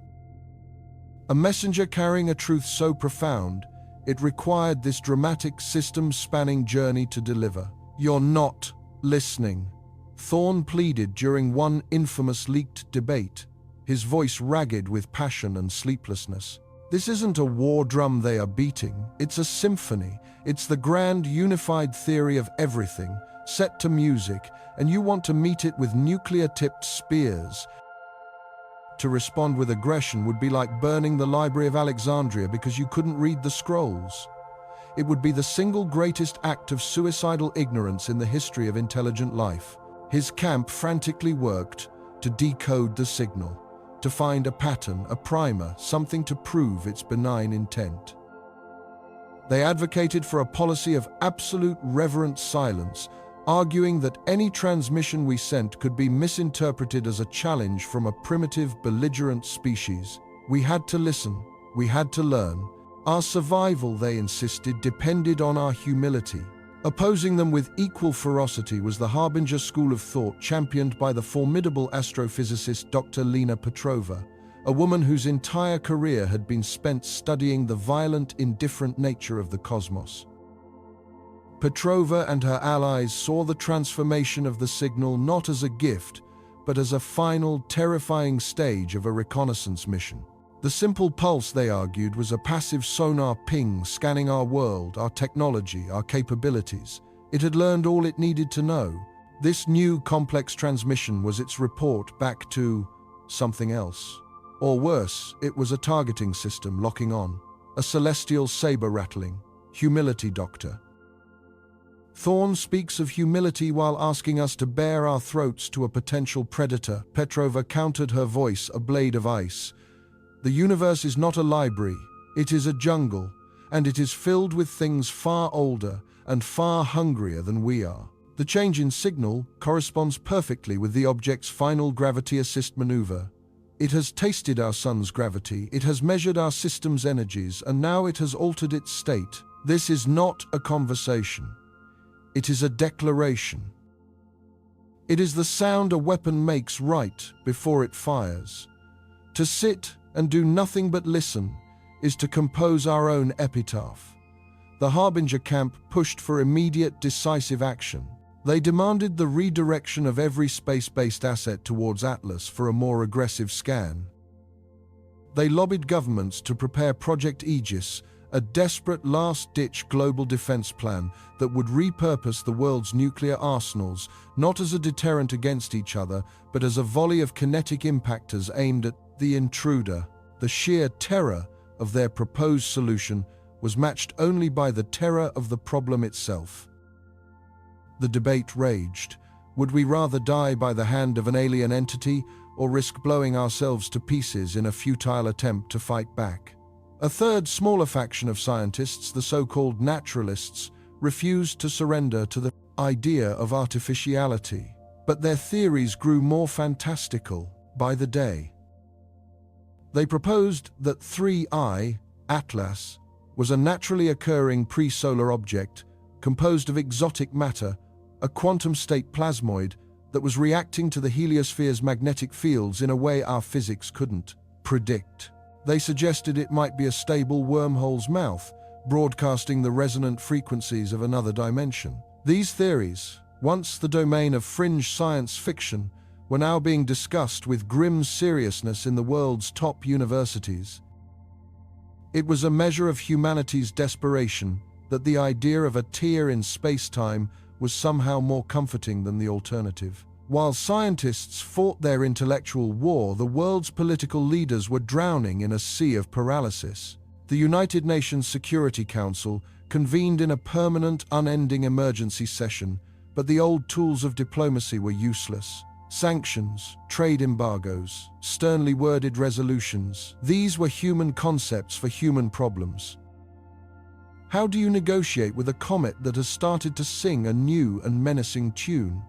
A messenger carrying a truth so profound, it required this dramatic system-spanning journey to deliver. "You're not listening," Thorne pleaded during one infamous leaked debate, his voice ragged with passion and sleeplessness. "This isn't a war drum they are beating, it's a symphony. It's the grand unified theory of everything, set to music, and you want to meet it with nuclear-tipped spears. To respond with aggression would be like burning the Library of Alexandria because you couldn't read the scrolls. It would be the single greatest act of suicidal ignorance in the history of intelligent life." His camp frantically worked to decode the signal, to find a pattern, a primer, something to prove its benign intent. They advocated for a policy of absolute reverent silence, arguing that any transmission we sent could be misinterpreted as a challenge from a primitive, belligerent species. We had to listen, we had to learn. Our survival, they insisted, depended on our humility. Opposing them with equal ferocity was the Harbinger school of thought championed by the formidable astrophysicist Dr. Lena Petrova, a woman whose entire career had been spent studying the violent, indifferent nature of the cosmos. Petrova and her allies saw the transformation of the signal not as a gift, but as a final, terrifying stage of a reconnaissance mission. The simple pulse, they argued, was a passive sonar ping scanning our world, our technology, our capabilities. It had learned all it needed to know. This new complex transmission was its report back to something else. Or worse, it was a targeting system locking on, a celestial saber rattling. Humility, Doctor. Thorne speaks of humility while asking us to bare our throats to a potential predator. Petrova countered, her voice a blade of ice. The universe is not a library, it is a jungle, and it is filled with things far older and far hungrier than we are. The change in signal corresponds perfectly with the object's final gravity assist maneuver. It has tasted our sun's gravity, it has measured our system's energies, and now it has altered its state. This is not a conversation. It is a declaration. It is the sound a weapon makes right before it fires. To sit and do nothing but listen is to compose our own epitaph. The Harbinger camp pushed for immediate, decisive action. They demanded the redirection of every space-based asset towards Atlas for a more aggressive scan. They lobbied governments to prepare Project Aegis, a desperate last-ditch global defense plan that would repurpose the world's nuclear arsenals, not as a deterrent against each other, but as a volley of kinetic impactors aimed at the intruder. The sheer terror of their proposed solution was matched only by the terror of the problem itself. The debate raged. Would we rather die by the hand of an alien entity or risk blowing ourselves to pieces in a futile attempt to fight back? A third, smaller faction of scientists, the so-called naturalists, refused to surrender to the idea of artificiality. But their theories grew more fantastical by the day. They proposed that 3I, Atlas, was a naturally occurring pre-solar object composed of exotic matter, a quantum-state plasmoid that was reacting to the heliosphere's magnetic fields in a way our physics couldn't predict. They suggested it might be a stable wormhole's mouth, broadcasting the resonant frequencies of another dimension. These theories, once the domain of fringe science fiction, were now being discussed with grim seriousness in the world's top universities. It was a measure of humanity's desperation that the idea of a tear in space-time was somehow more comforting than the alternative. While scientists fought their intellectual war, the world's political leaders were drowning in a sea of paralysis. The United Nations Security Council convened in a permanent, unending emergency session, but the old tools of diplomacy were useless. Sanctions, trade embargoes, sternly worded resolutions, these were human concepts for human problems. How do you negotiate with a comet that has started to sing a new and menacing tune?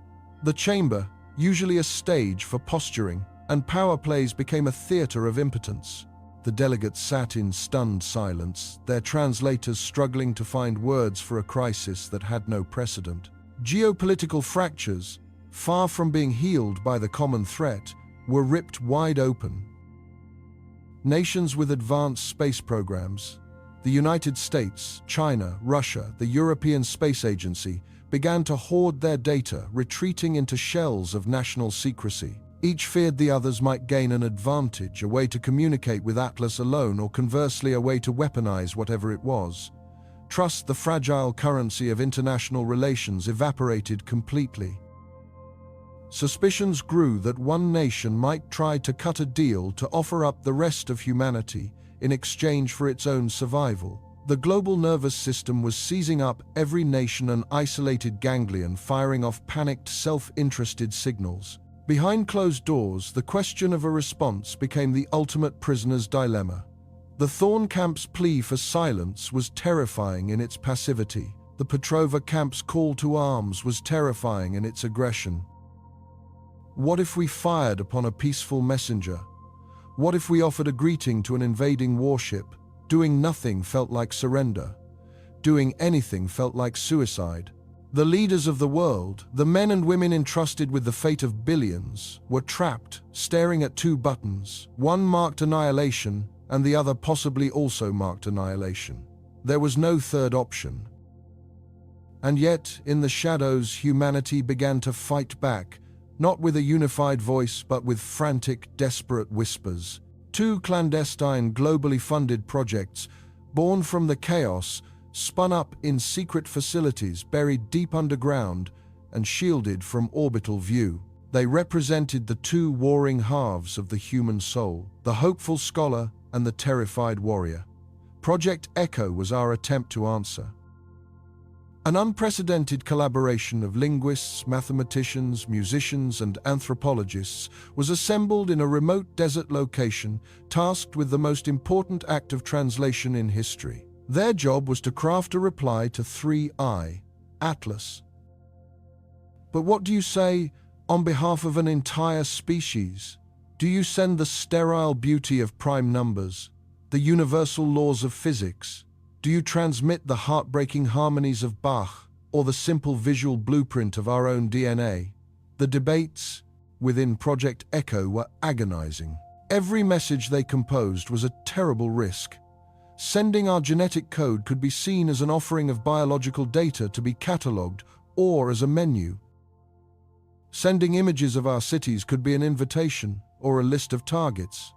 The chamber, usually a stage for posturing, and power plays became a theater of impotence. The delegates sat in stunned silence, their translators struggling to find words for a crisis that had no precedent. Geopolitical fractures, far from being healed by the common threat, were ripped wide open. Nations with advanced space programs, the United States, China, Russia, the European Space Agency, began to hoard their data, retreating into shells of national secrecy. Each feared the others might gain an advantage, a way to communicate with Atlas alone, or conversely a way to weaponize whatever it was. Trust, the fragile currency of international relations, evaporated completely. Suspicions grew that one nation might try to cut a deal to offer up the rest of humanity in exchange for its own survival. The global nervous system was seizing up every nation, an isolated ganglion firing off panicked, self-interested signals. Behind closed doors, the question of a response became the ultimate prisoner's dilemma. The Thorn camp's plea for silence was terrifying in its passivity. The Petrova camp's call to arms was terrifying in its aggression. What if we fired upon a peaceful messenger? What if we offered a greeting to an invading warship? Doing nothing felt like surrender. Doing anything felt like suicide. The leaders of the world, the men and women entrusted with the fate of billions, were trapped, staring at two buttons. One marked annihilation, and the other possibly also marked annihilation. There was no third option. And yet, in the shadows, humanity began to fight back, not with a unified voice, but with frantic, desperate whispers. Two clandestine, globally funded projects, born from the chaos, spun up in secret facilities buried deep underground and shielded from orbital view. They represented the two warring halves of the human soul, the hopeful scholar and the terrified warrior. Project Echo was our attempt to answer. An unprecedented collaboration of linguists, mathematicians, musicians, and anthropologists was assembled in a remote desert location, tasked with the most important act of translation in history. Their job was to craft a reply to 3I, Atlas. But what do you say on behalf of an entire species? Do you send the sterile beauty of prime numbers, the universal laws of physics? Do you transmit the heartbreaking harmonies of Bach, or the simple visual blueprint of our own DNA? The debates within Project Echo were agonizing. Every message they composed was a terrible risk. Sending our genetic code could be seen as an offering of biological data to be catalogued, or as a menu. Sending images of our cities could be an invitation, or a list of targets.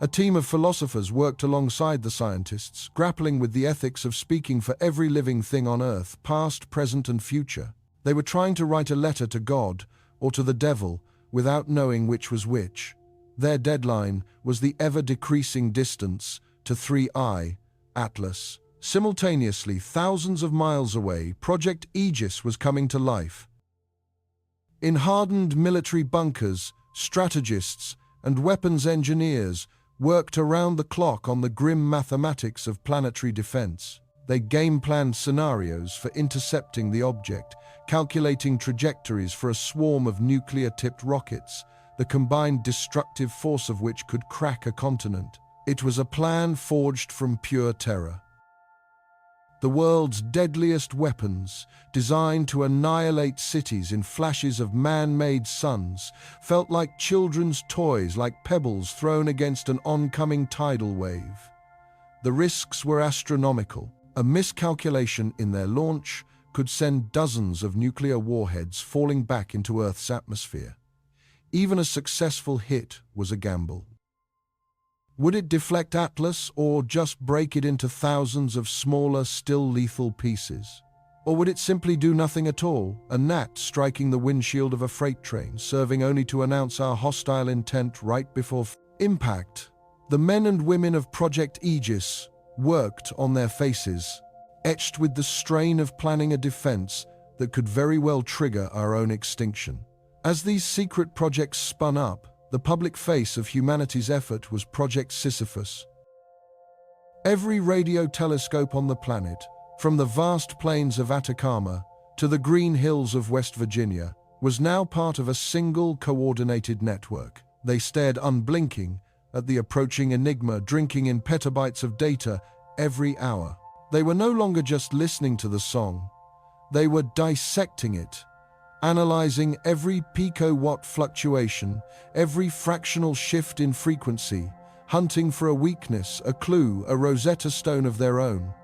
A team of philosophers worked alongside the scientists, grappling with the ethics of speaking for every living thing on Earth, past, present, and future. They were trying to write a letter to God, or to the devil, without knowing which was which. Their deadline was the ever-decreasing distance to 3I, Atlas. Simultaneously, thousands of miles away, Project Aegis was coming to life. In hardened military bunkers, strategists and weapons engineers worked around the clock on the grim mathematics of planetary defense. They game-planned scenarios for intercepting the object, calculating trajectories for a swarm of nuclear-tipped rockets, the combined destructive force of which could crack a continent. It was a plan forged from pure terror. The world's deadliest weapons, designed to annihilate cities in flashes of man-made suns, felt like children's toys, like pebbles thrown against an oncoming tidal wave. The risks were astronomical. A miscalculation in their launch could send dozens of nuclear warheads falling back into Earth's atmosphere. Even a successful hit was a gamble. Would it deflect Atlas, or just break it into thousands of smaller, still lethal pieces? Or would it simply do nothing at all, a gnat striking the windshield of a freight train, serving only to announce our hostile intent right before impact? The men and women of Project Aegis worked on their faces, etched with the strain of planning a defense that could very well trigger our own extinction. As these secret projects spun up, the public face of humanity's effort was Project Sisyphus. Every radio telescope on the planet, from the vast plains of Atacama to the green hills of West Virginia, was now part of a single coordinated network. They stared unblinking at the approaching enigma, drinking in petabytes of data every hour. They were no longer just listening to the song. They were dissecting it, analyzing every picowatt fluctuation, every fractional shift in frequency, hunting for a weakness, a clue, a Rosetta Stone of their own.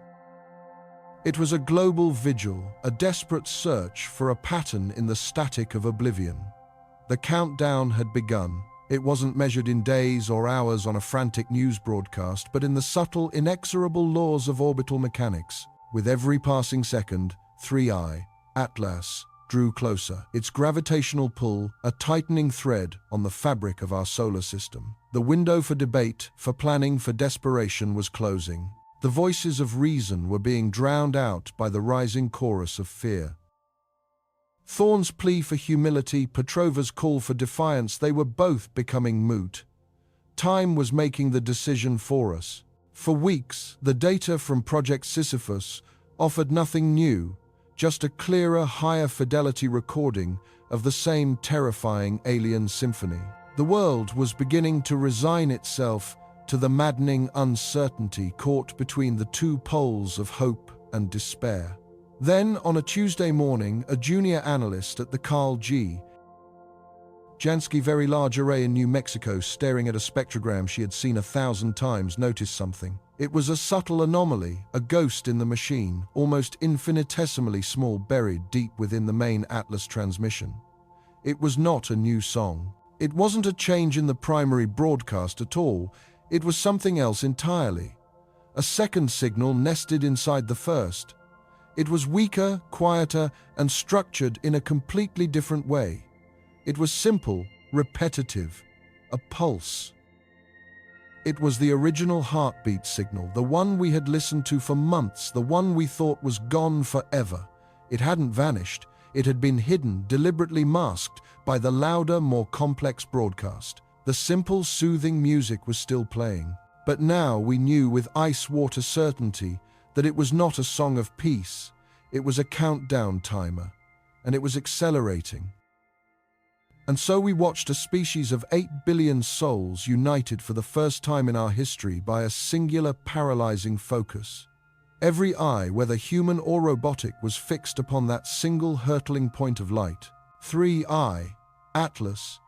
It was a global vigil, a desperate search for a pattern in the static of oblivion. The countdown had begun. It wasn't measured in days or hours on a frantic news broadcast, but in the subtle, inexorable laws of orbital mechanics. With every passing second, 3I, Atlas, drew closer, its gravitational pull a tightening thread on the fabric of our solar system. The window for debate, for planning, for desperation was closing. The voices of reason were being drowned out by the rising chorus of fear. Thorne's plea for humility, Petrova's call for defiance, they were both becoming moot. Time was making the decision for us. For weeks, the data from Project Sisyphus offered nothing new, just a clearer, higher fidelity recording of the same terrifying alien symphony. The world was beginning to resign itself to the maddening uncertainty caught between the two poles of hope and despair. Then, on a Tuesday morning, a junior analyst at the Carl G. Jansky Very Large Array in New Mexico, staring at a spectrogram she had seen 1,000 times, noticed something. It was a subtle anomaly, a ghost in the machine, almost infinitesimally small, buried deep within the main Atlas transmission. It was not a new song. It wasn't a change in the primary broadcast at all. It was something else entirely. A second signal nested inside the first. It was weaker, quieter, and structured in a completely different way. It was simple, repetitive, a pulse. It was the original heartbeat signal, the one we had listened to for months, the one we thought was gone forever. It hadn't vanished. It had been hidden, deliberately masked by the louder, more complex broadcast. The simple, soothing music was still playing. But now we knew with ice-water certainty that it was not a song of peace. It was a countdown timer, and it was accelerating. And so we watched a species of 8 billion souls united for the first time in our history by a singular, paralyzing focus. Every eye, whether human or robotic, was fixed upon that single hurtling point of light. 3I, Atlas,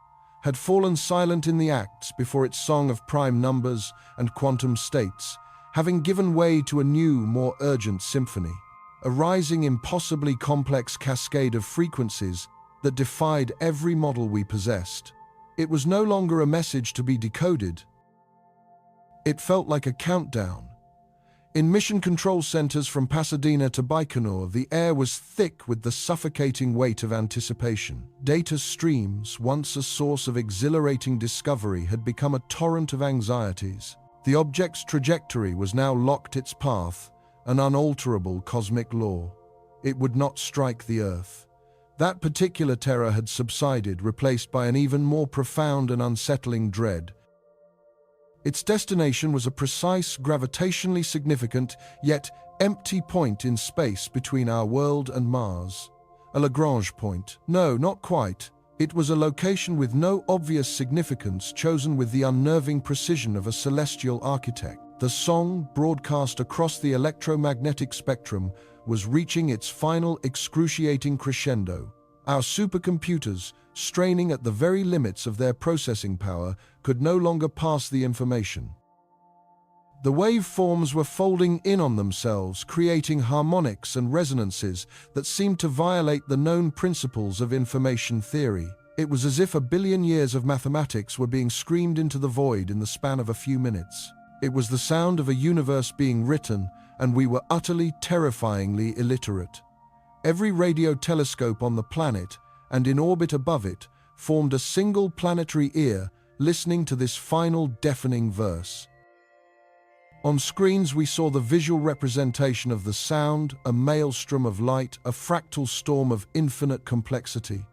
had fallen silent in the acts before its song of prime numbers and quantum states, having given way to a new, more urgent symphony, a rising, impossibly complex cascade of frequencies that defied every model we possessed. It was no longer a message to be decoded. It felt like a countdown. In mission control centers from Pasadena to Baikonur, the air was thick with the suffocating weight of anticipation. Data streams, once a source of exhilarating discovery, had become a torrent of anxieties. The object's trajectory was now locked its path, an unalterable cosmic law. It would not strike the Earth. That particular terror had subsided, replaced by an even more profound and unsettling dread. Its destination was a precise, gravitationally significant, yet empty point in space between our world and Mars. A Lagrange point. No, not quite. It was a location with no obvious significance, chosen with the unnerving precision of a celestial architect. The song, broadcast across the electromagnetic spectrum, was reaching its final excruciating crescendo. Our supercomputers, straining at the very limits of their processing power, could no longer pass the information. The waveforms were folding in on themselves, creating harmonics and resonances that seemed to violate the known principles of information theory. It was as if a billion years of mathematics were being screamed into the void in the span of a few minutes. It was the sound of a universe being written, and we were utterly, terrifyingly illiterate. Every radio telescope on the planet, and in orbit above it, formed a single planetary ear, listening to this final deafening verse. On screens we saw the visual representation of the sound, a maelstrom of light, a fractal storm of infinite complexity.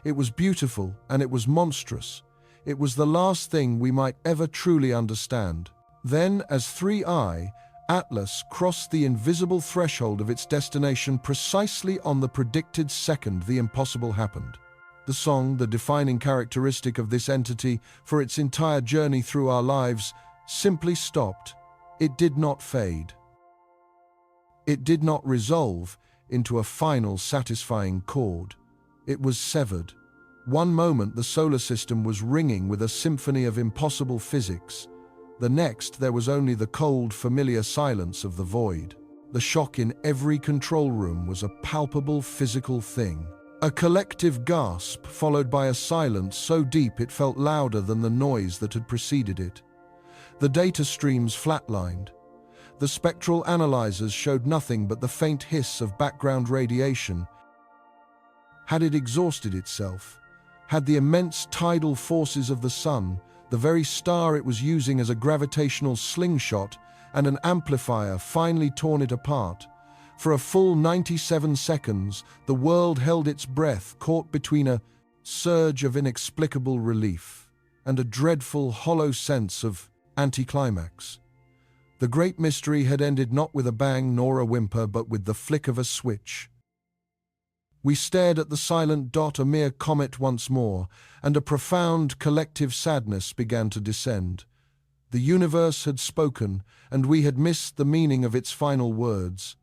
It was beautiful, and it was monstrous. It was the last thing we might ever truly understand. Then, as 3I, Atlas crossed the invisible threshold of its destination precisely on the predicted second the impossible happened. The song, the defining characteristic of this entity for its entire journey through our lives, simply stopped. It did not fade. It did not resolve into a final satisfying chord. It was severed. One moment the solar system was ringing with a symphony of impossible physics. The next there was only the cold, familiar silence of the void. The shock in every control room was a palpable physical thing. A collective gasp followed by a silence so deep it felt louder than the noise that had preceded it. The data streams flatlined. The spectral analyzers showed nothing but the faint hiss of background radiation. Had it exhausted itself? Had the immense tidal forces of the sun, the very star it was using as a gravitational slingshot and an amplifier, finally torn it apart? For a full 97 seconds, the world held its breath, caught between a surge of inexplicable relief and a dreadful, hollow sense of anticlimax. The great mystery had ended not with a bang nor a whimper, but with the flick of a switch. We stared at the silent dot, a mere comet once more, and a profound collective sadness began to descend. The universe had spoken, and we had missed the meaning of its final words.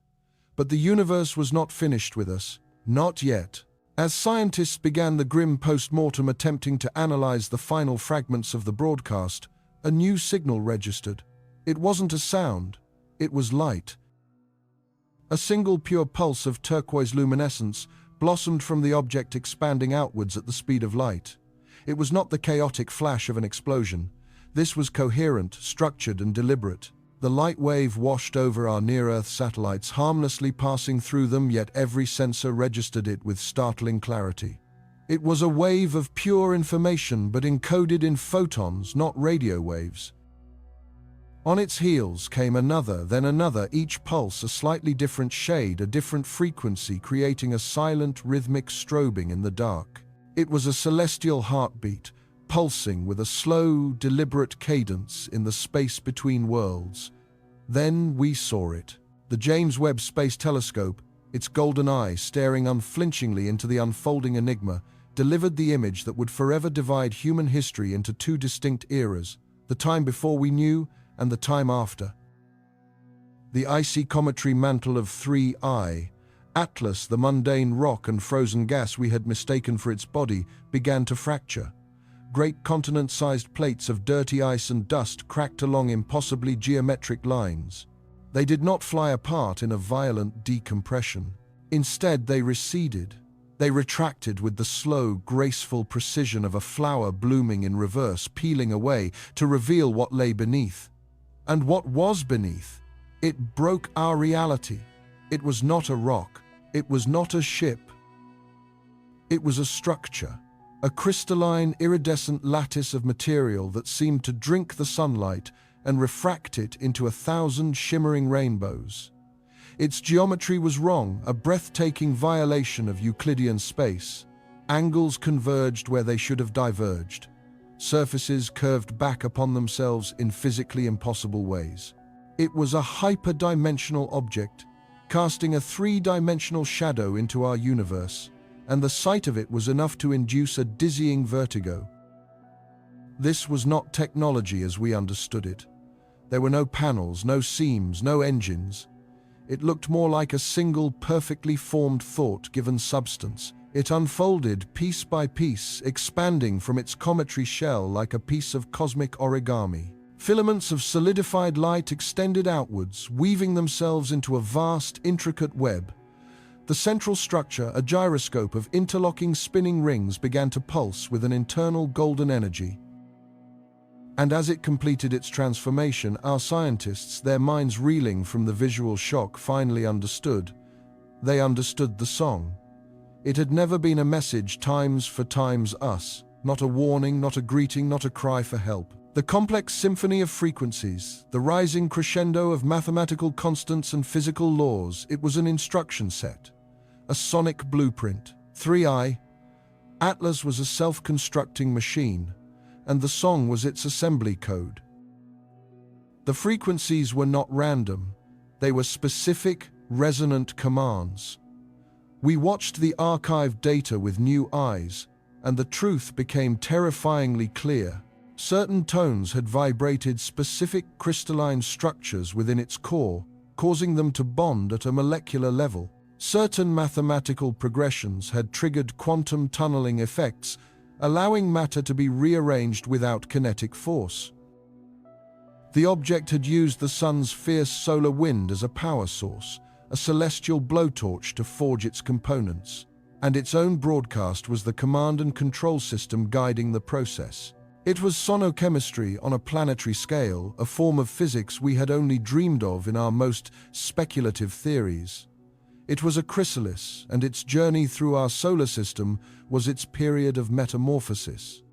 But the universe was not finished with us. Not yet. As scientists began the grim post-mortem attempting to analyze the final fragments of the broadcast, a new signal registered. It wasn't a sound. It was light. A single pure pulse of turquoise luminescence blossomed from the object, expanding outwards at the speed of light. It was not the chaotic flash of an explosion. This was coherent, structured, and deliberate. The light wave washed over our near-Earth satellites, harmlessly passing through them, yet every sensor registered it with startling clarity. It was a wave of pure information, but encoded in photons, not radio waves. On its heels came another, then another, each pulse a slightly different shade, a different frequency, creating a silent, rhythmic strobing in the dark. It was a celestial heartbeat, pulsing with a slow, deliberate cadence in the space between worlds. Then we saw it. The James Webb Space Telescope, its golden eye staring unflinchingly into the unfolding enigma, delivered the image that would forever divide human history into two distinct eras, the time before we knew and the time after. The icy cometary mantle of 3I, Atlas, the mundane rock and frozen gas we had mistaken for its body, began to fracture. Great continent-sized plates of dirty ice and dust cracked along impossibly geometric lines. They did not fly apart in a violent decompression. Instead, they receded. They retracted with the slow, graceful precision of a flower blooming in reverse, peeling away to reveal what lay beneath. And what was beneath? It broke our reality. It was not a rock. It was not a ship. It was a structure. A crystalline, iridescent lattice of material that seemed to drink the sunlight and refract it into 1,000 shimmering rainbows. Its geometry was wrong, a breathtaking violation of Euclidean space. Angles converged where they should have diverged. Surfaces curved back upon themselves in physically impossible ways. It was a hyperdimensional object, casting a three-dimensional shadow into our universe, and the sight of it was enough to induce a dizzying vertigo. This was not technology as we understood it. There were no panels, no seams, no engines. It looked more like a single perfectly formed thought given substance. It unfolded piece by piece, expanding from its cometary shell like a piece of cosmic origami. Filaments of solidified light extended outwards, weaving themselves into a vast, intricate web. The central structure, a gyroscope of interlocking spinning rings, began to pulse with an internal golden energy. And as it completed its transformation, our scientists, their minds reeling from the visual shock, finally understood. They understood the song. It had never been a message times for times us, not a warning, not a greeting, not a cry for help. The complex symphony of frequencies, the rising crescendo of mathematical constants and physical laws, it was an instruction set. A sonic blueprint. 3I. Atlas was a self-constructing machine, and the song was its assembly code. The frequencies were not random. They were specific, resonant commands. We watched the archived data with new eyes, and the truth became terrifyingly clear. Certain tones had vibrated specific crystalline structures within its core, causing them to bond at a molecular level. Certain mathematical progressions had triggered quantum tunneling effects, allowing matter to be rearranged without kinetic force. The object had used the sun's fierce solar wind as a power source, a celestial blowtorch to forge its components, and its own broadcast was the command and control system guiding the process. It was sonochemistry on a planetary scale, a form of physics we had only dreamed of in our most speculative theories. It was a chrysalis, and its journey through our solar system was its period of metamorphosis.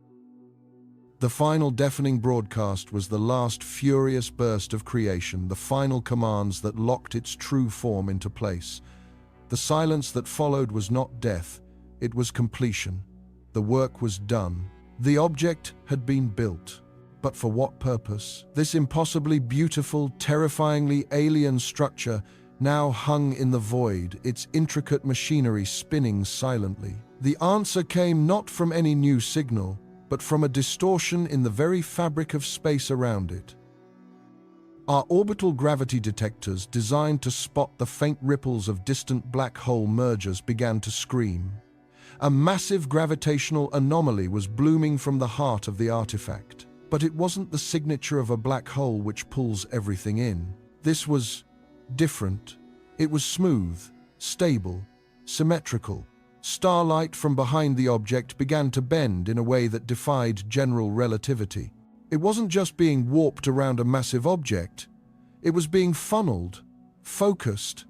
The final deafening broadcast was the last furious burst of creation, the final commands that locked its true form into place. The silence that followed was not death, it was completion. The work was done. The object had been built. But for what purpose? This impossibly beautiful, terrifyingly alien structure now hung in the void, its intricate machinery spinning silently. The answer came not from any new signal, but from a distortion in the very fabric of space around it. Our orbital gravity detectors, designed to spot the faint ripples of distant black hole mergers, began to scream. A massive gravitational anomaly was blooming from the heart of the artifact. But it wasn't the signature of a black hole which pulls everything in. This was different. It was smooth, stable, symmetrical. Starlight from behind the object began to bend in a way that defied general relativity. It wasn't just being warped around a massive object, it was being funneled, focused.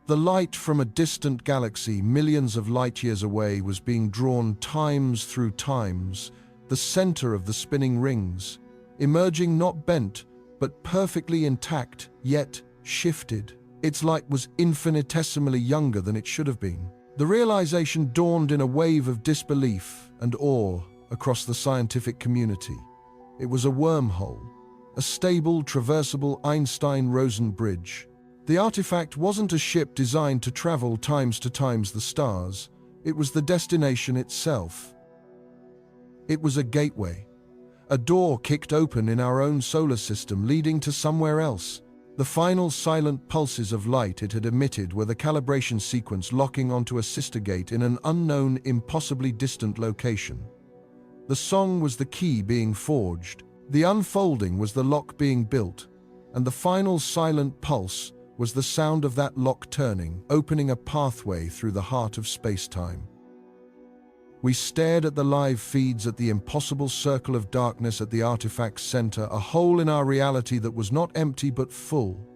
The light from a distant galaxy millions of light years away was being drawn times through times, the center of the spinning rings, emerging not bent, but perfectly intact, yet shifted. Its light was infinitesimally younger than it should have been. The realization dawned in a wave of disbelief and awe across the scientific community. It was a wormhole, a stable, traversable Einstein-Rosen bridge. The artifact wasn't a ship designed to travel times the stars. It was the destination itself. It was a gateway, a door kicked open in our own solar system leading to somewhere else. The final silent pulses of light it had emitted were the calibration sequence locking onto a sister gate in an unknown, impossibly distant location. The song was the key being forged, the unfolding was the lock being built, and the final silent pulse was the sound of that lock turning, opening a pathway through the heart of space-time. We stared at the live feeds, at the impossible circle of darkness at the artifact's center, a hole in our reality that was not empty but full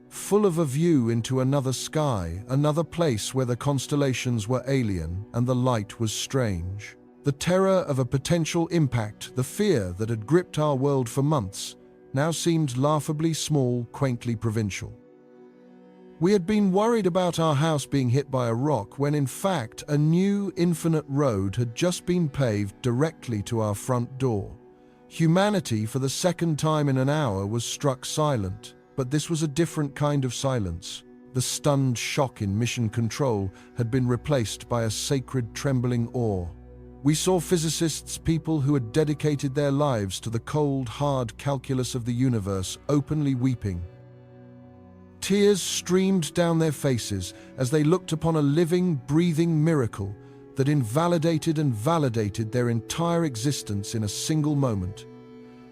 of a view into another sky, another place where the constellations were alien and the light was strange. The terror of a potential impact, the fear that had gripped our world for months, now seemed laughably small, quaintly provincial. We had been worried about our house being hit by a rock when in fact a new infinite road had just been paved directly to our front door. Humanity, for the second time in an hour, was struck silent, but this was a different kind of silence. The stunned shock in mission control had been replaced by a sacred trembling awe. We saw physicists, people who had dedicated their lives to the cold, hard calculus of the universe, openly weeping. Tears streamed down their faces as they looked upon a living, breathing miracle that invalidated and validated their entire existence in a single moment.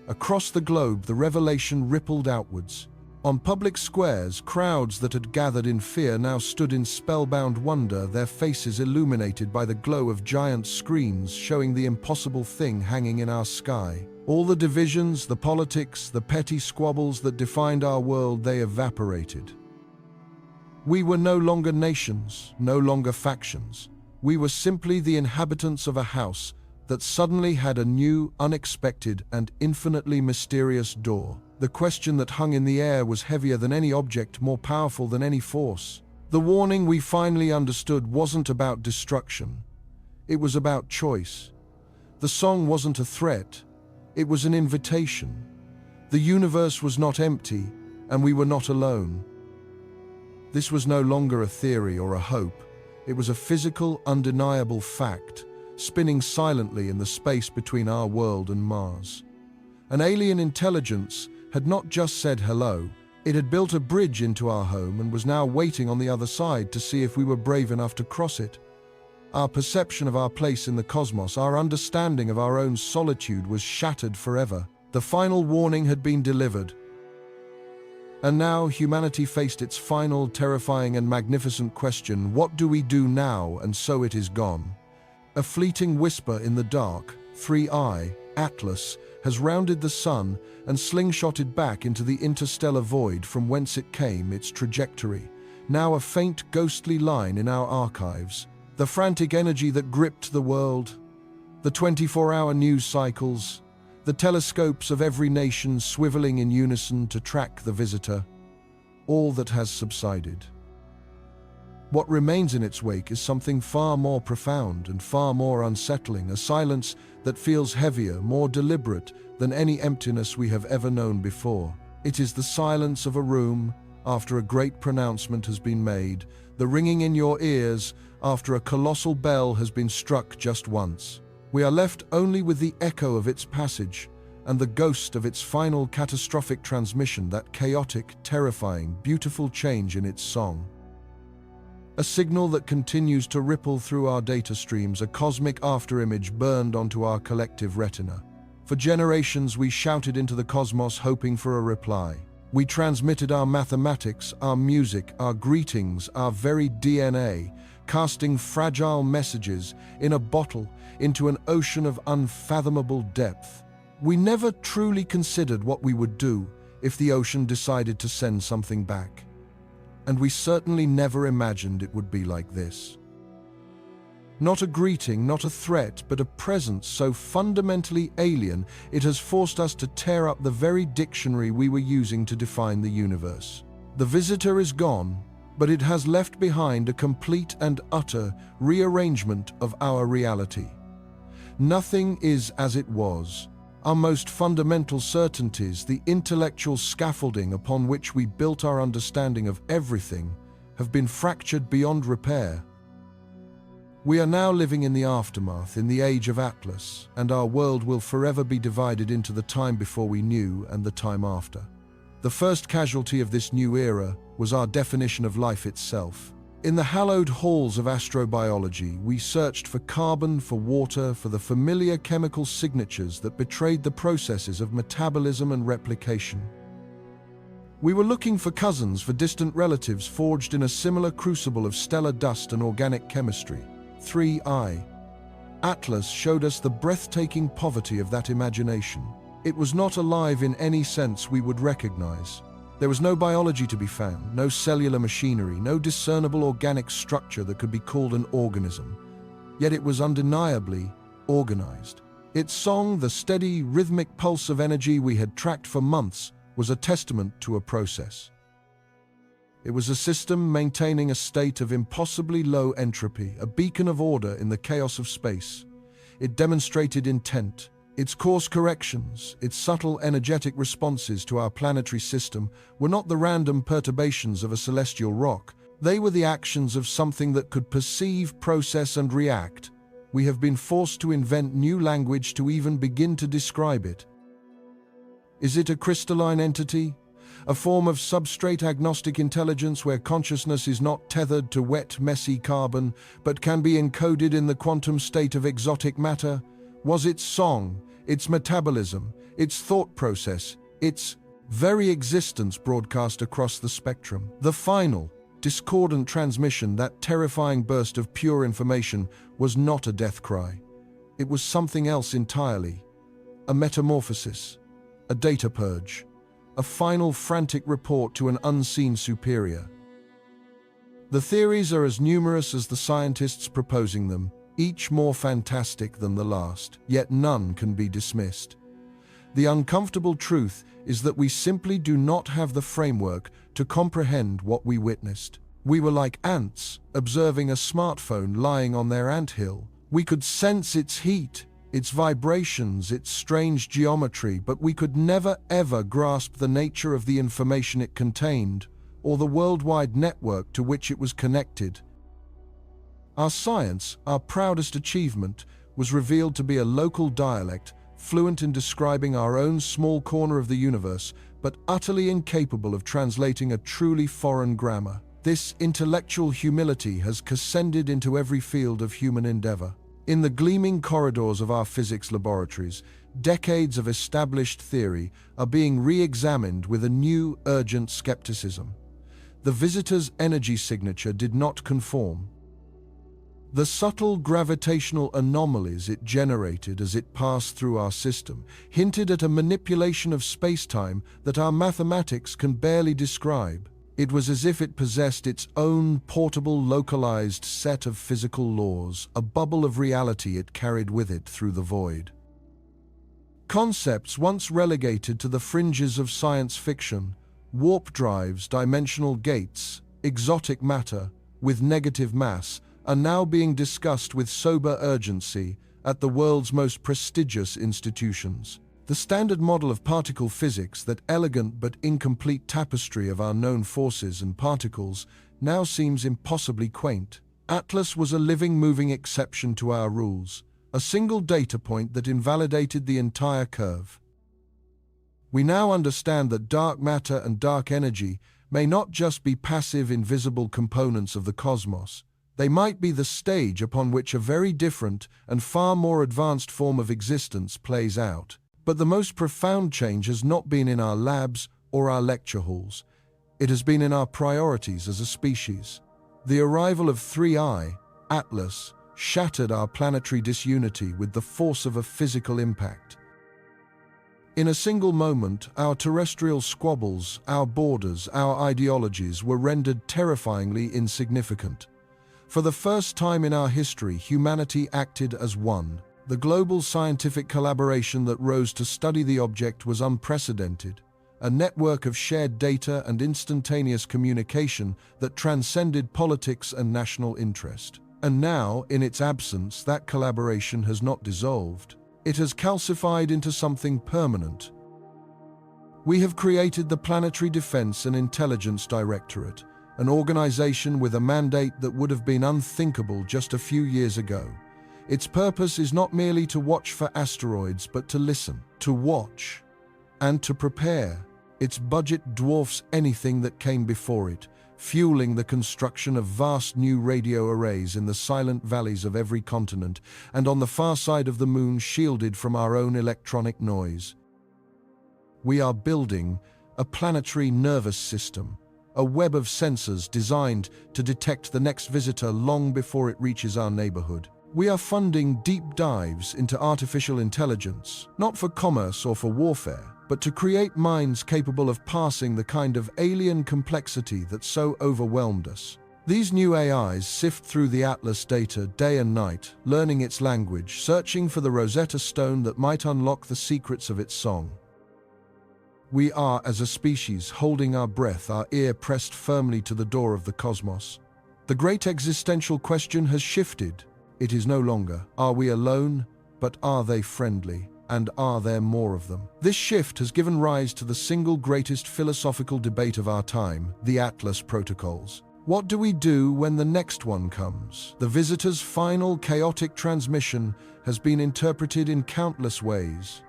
Across the globe, the revelation rippled outwards. On public squares, crowds that had gathered in fear now stood in spellbound wonder, their faces illuminated by the glow of giant screens showing the impossible thing hanging in our sky. All the divisions, the politics, the petty squabbles that defined our world, they evaporated. We were no longer nations, no longer factions. We were simply the inhabitants of a house that suddenly had a new, unexpected, and infinitely mysterious door. The question that hung in the air was heavier than any object, more powerful than any force. The warning, we finally understood, wasn't about destruction. It was about choice. The song wasn't a threat. It was an invitation. The universe was not empty, and we were not alone. This was no longer a theory or a hope. It was a physical, undeniable fact, spinning silently in the space between our world and Mars. An alien intelligence had not just said hello, it had built a bridge into our home and was now waiting on the other side to see if we were brave enough to cross it. Our perception of our place in the cosmos, our understanding of our own solitude was shattered forever. The final warning had been delivered. And now humanity faced its final, terrifying and magnificent question: what do we do now? And so it is gone. A fleeting whisper in the dark, 3I, Atlas, has rounded the sun and slingshotted back into the interstellar void from whence it came, its trajectory. Now a faint, ghostly line in our archives. The frantic energy that gripped the world. The 24-hour news cycles. The telescopes of every nation swiveling in unison to track the visitor. All that has subsided. What remains in its wake is something far more profound and far more unsettling, a silence that feels heavier, more deliberate than any emptiness we have ever known before. It is the silence of a room after a great pronouncement has been made, the ringing in your ears after a colossal bell has been struck just once. We are left only with the echo of its passage and the ghost of its final catastrophic transmission, that chaotic, terrifying, beautiful change in its song. A signal that continues to ripple through our data streams, a cosmic afterimage burned onto our collective retina. For generations we shouted into the cosmos hoping for a reply. We transmitted our mathematics, our music, our greetings, our very DNA, casting fragile messages in a bottle into an ocean of unfathomable depth. We never truly considered what we would do if the ocean decided to send something back. And we certainly never imagined it would be like this. Not a greeting, not a threat, but a presence so fundamentally alien it has forced us to tear up the very dictionary we were using to define the universe. The visitor is gone, but it has left behind a complete and utter rearrangement of our reality. Nothing is as it was. Our most fundamental certainties, the intellectual scaffolding upon which we built our understanding of everything, have been fractured beyond repair. We are now living in the aftermath, in the age of Atlas, and our world will forever be divided into the time before we knew and the time after. The first casualty of this new era was our definition of life itself. In the hallowed halls of astrobiology, we searched for carbon, for water, for the familiar chemical signatures that betrayed the processes of metabolism and replication. We were looking for cousins, for distant relatives forged in a similar crucible of stellar dust and organic chemistry. 3I. Atlas showed us the breathtaking poverty of that imagination. It was not alive in any sense we would recognize. There was no biology to be found, no cellular machinery, no discernible organic structure that could be called an organism. Yet it was undeniably organized. Its song, the steady, rhythmic pulse of energy we had tracked for months, was a testament to a process. It was a system maintaining a state of impossibly low entropy, a beacon of order in the chaos of space. It demonstrated intent. Its course corrections, its subtle energetic responses to our planetary system were not the random perturbations of a celestial rock. They were the actions of something that could perceive, process, and react. We have been forced to invent new language to even begin to describe it. Is it a crystalline entity? A form of substrate-agnostic intelligence where consciousness is not tethered to wet, messy carbon, but can be encoded in the quantum state of exotic matter? Was its song, its metabolism, its thought process, its very existence broadcast across the spectrum? The final, discordant transmission, that terrifying burst of pure information, was not a death cry. It was something else entirely. A metamorphosis, a data purge, a final frantic report to an unseen superior. The theories are as numerous as the scientists proposing them, each more fantastic than the last, yet none can be dismissed. The uncomfortable truth is that we simply do not have the framework to comprehend what we witnessed. We were like ants observing a smartphone lying on their anthill. We could sense its heat, its vibrations, its strange geometry, but we could never ever grasp the nature of the information it contained or the worldwide network to which it was connected. Our science, our proudest achievement, was revealed to be a local dialect, fluent in describing our own small corner of the universe, but utterly incapable of translating a truly foreign grammar. This intellectual humility has descended into every field of human endeavor. In the gleaming corridors of our physics laboratories, decades of established theory are being re-examined with a new, urgent skepticism. The visitor's energy signature did not conform. The subtle gravitational anomalies it generated as it passed through our system hinted at a manipulation of space-time that our mathematics can barely describe. It was as if it possessed its own portable, localized set of physical laws, a bubble of reality it carried with it through the void. Concepts once relegated to the fringes of science fiction, warp drives, dimensional gates, exotic matter with negative mass, are now being discussed with sober urgency at the world's most prestigious institutions. The standard model of particle physics, that elegant but incomplete tapestry of our known forces and particles, now seems impossibly quaint. Atlas was a living, moving exception to our rules, a single data point that invalidated the entire curve. We now understand that dark matter and dark energy may not just be passive, invisible components of the cosmos. They might be the stage upon which a very different and far more advanced form of existence plays out. But the most profound change has not been in our labs or our lecture halls. It has been in our priorities as a species. The arrival of 3I, Atlas, shattered our planetary disunity with the force of a physical impact. In a single moment, our terrestrial squabbles, our borders, our ideologies were rendered terrifyingly insignificant. For the first time in our history, humanity acted as one. The global scientific collaboration that rose to study the object was unprecedented, a network of shared data and instantaneous communication that transcended politics and national interest. And now, in its absence, that collaboration has not dissolved. It has calcified into something permanent. We have created the Planetary Defense and Intelligence Directorate, an organization with a mandate that would have been unthinkable just a few years ago. Its purpose is not merely to watch for asteroids, but to listen, to watch, and to prepare. Its budget dwarfs anything that came before it, fueling the construction of vast new radio arrays in the silent valleys of every continent and on the far side of the moon, shielded from our own electronic noise. We are building a planetary nervous system, a web of sensors designed to detect the next visitor long before it reaches our neighborhood. We are funding deep dives into artificial intelligence, not for commerce or for warfare, but to create minds capable of parsing the kind of alien complexity that so overwhelmed us. These new AIs sift through the Atlas data day and night, learning its language, searching for the Rosetta Stone that might unlock the secrets of its song. We are, as a species, holding our breath, our ear pressed firmly to the door of the cosmos. The great existential question has shifted. It is no longer, are we alone, but are they friendly? And are there more of them? This shift has given rise to the single greatest philosophical debate of our time, the Atlas Protocols. What do we do when the next one comes? The visitor's final chaotic transmission has been interpreted in countless ways.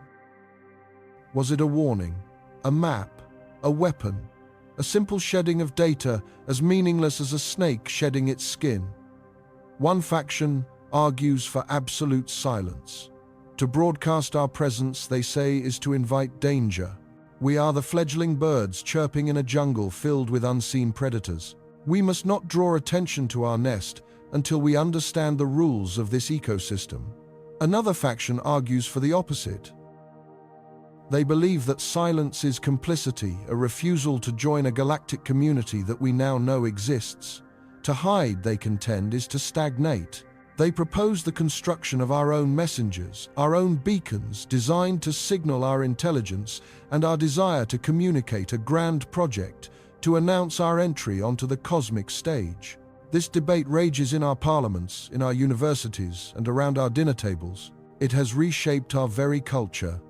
Was it a warning, a map, a weapon, a simple shedding of data as meaningless as a snake shedding its skin? One faction argues for absolute silence. To broadcast our presence, they say, is to invite danger. We are the fledgling birds chirping in a jungle filled with unseen predators. We must not draw attention to our nest until we understand the rules of this ecosystem. Another faction argues for the opposite. They believe that silence is complicity, a refusal to join a galactic community that we now know exists. To hide, they contend, is to stagnate. They propose the construction of our own messengers, our own beacons designed to signal our intelligence and our desire to communicate, a grand project to announce our entry onto the cosmic stage. This debate rages in our parliaments, in our universities, and around our dinner tables. It has reshaped our very culture.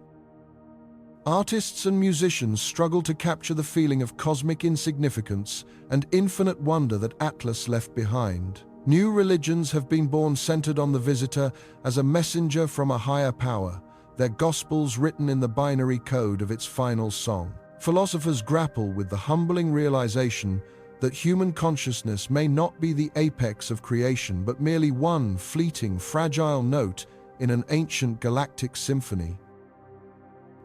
Artists and musicians struggle to capture the feeling of cosmic insignificance and infinite wonder that Atlas left behind. New religions have been born centered on the visitor as a messenger from a higher power, their gospels written in the binary code of its final song. Philosophers grapple with the humbling realization that human consciousness may not be the apex of creation but merely one fleeting, fragile note in an ancient galactic symphony.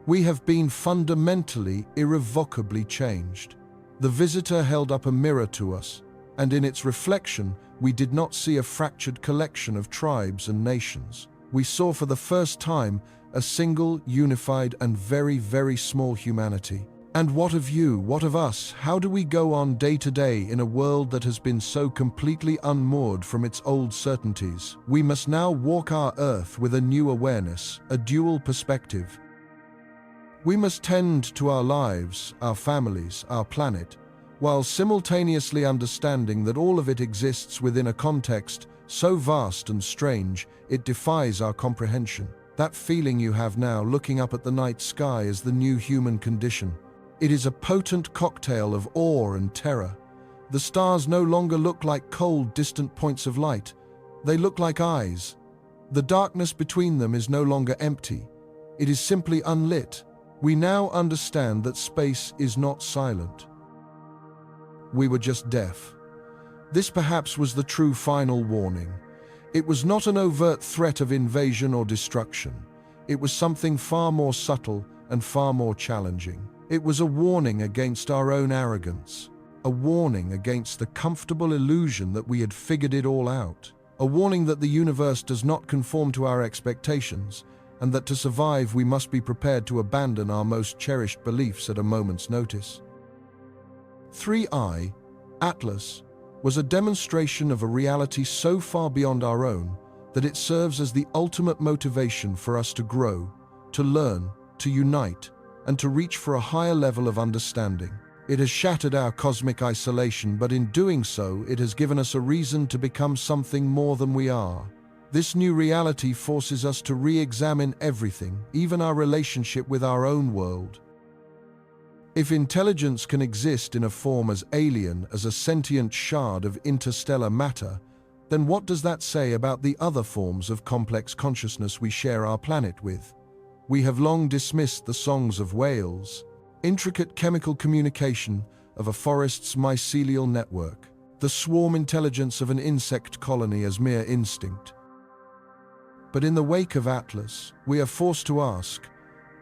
We have been fundamentally, irrevocably changed. The visitor held up a mirror to us, and in its reflection, we did not see a fractured collection of tribes and nations. We saw for the first time a single, unified, and very, very small humanity. And what of you? What of us? How do we go on day to day in a world that has been so completely unmoored from its old certainties? We must now walk our earth with a new awareness, a dual perspective. We must tend to our lives, our families, our planet, while simultaneously understanding that all of it exists within a context so vast and strange, it defies our comprehension. That feeling you have now looking up at the night sky is the new human condition. It is a potent cocktail of awe and terror. The stars no longer look like cold, distant points of light. They look like eyes. The darkness between them is no longer empty. It is simply unlit. We now understand that space is not silent. We were just deaf. This perhaps was the true final warning. It was not an overt threat of invasion or destruction. It was something far more subtle and far more challenging. It was a warning against our own arrogance, a warning against the comfortable illusion that we had figured it all out, a warning that the universe does not conform to our expectations, and that to survive we must be prepared to abandon our most cherished beliefs at a moment's notice. 3I, Atlas, was a demonstration of a reality so far beyond our own that it serves as the ultimate motivation for us to grow, to learn, to unite, and to reach for a higher level of understanding. It has shattered our cosmic isolation, but in doing so, it has given us a reason to become something more than we are. This new reality forces us to re-examine everything, even our relationship with our own world. If intelligence can exist in a form as alien as a sentient shard of interstellar matter, then what does that say about the other forms of complex consciousness we share our planet with? We have long dismissed the songs of whales, intricate chemical communication of a forest's mycelial network, the swarm intelligence of an insect colony as mere instinct. But in the wake of Atlas, we are forced to ask,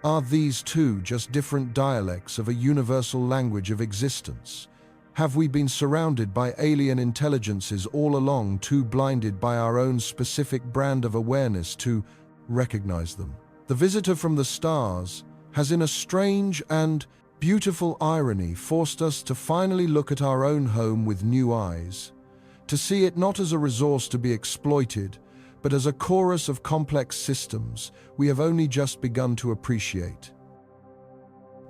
are these two just different dialects of a universal language of existence? Have we been surrounded by alien intelligences all along, too blinded by our own specific brand of awareness to recognize them? The visitor from the stars has, in a strange and beautiful irony, forced us to finally look at our own home with new eyes, to see it not as a resource to be exploited, but as a chorus of complex systems we have only just begun to appreciate.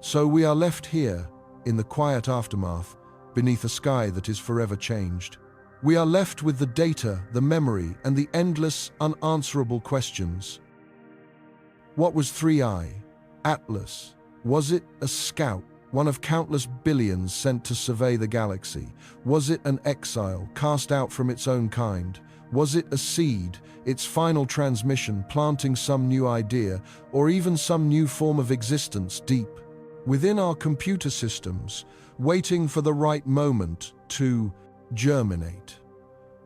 So we are left here, in the quiet aftermath, beneath a sky that is forever changed. We are left with the data, the memory, and the endless, unanswerable questions. What was 3I? Atlas? Was it a scout, one of countless billions sent to survey the galaxy? Was it an exile, cast out from its own kind? Was it a seed, its final transmission planting some new idea, or even some new form of existence deep within our computer systems, waiting for the right moment to germinate?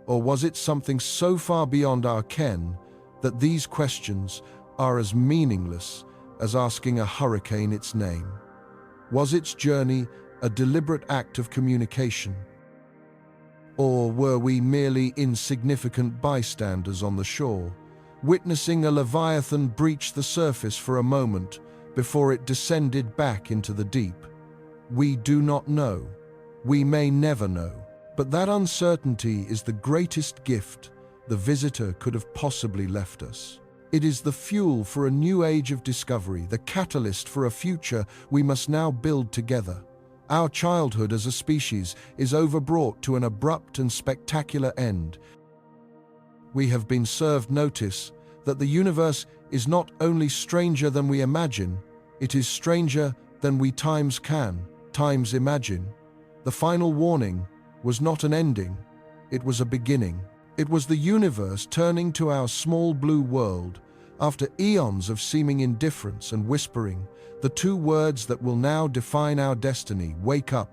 Or was it something so far beyond our ken that these questions are as meaningless as asking a hurricane its name? Was its journey a deliberate act of communication? Or were we merely insignificant bystanders on the shore, witnessing a leviathan breach the surface for a moment before it descended back into the deep? We do not know. We may never know. But that uncertainty is the greatest gift the visitor could have possibly left us. It is the fuel for a new age of discovery, the catalyst for a future we must now build together. Our childhood as a species is overbrought to an abrupt and spectacular end. We have been served notice that the universe is not only stranger than we imagine, it is stranger than we times imagine. The final warning was not an ending, it was a beginning. It was the universe turning to our small blue world after eons of seeming indifference and whispering the two words that will now define our destiny: wake up.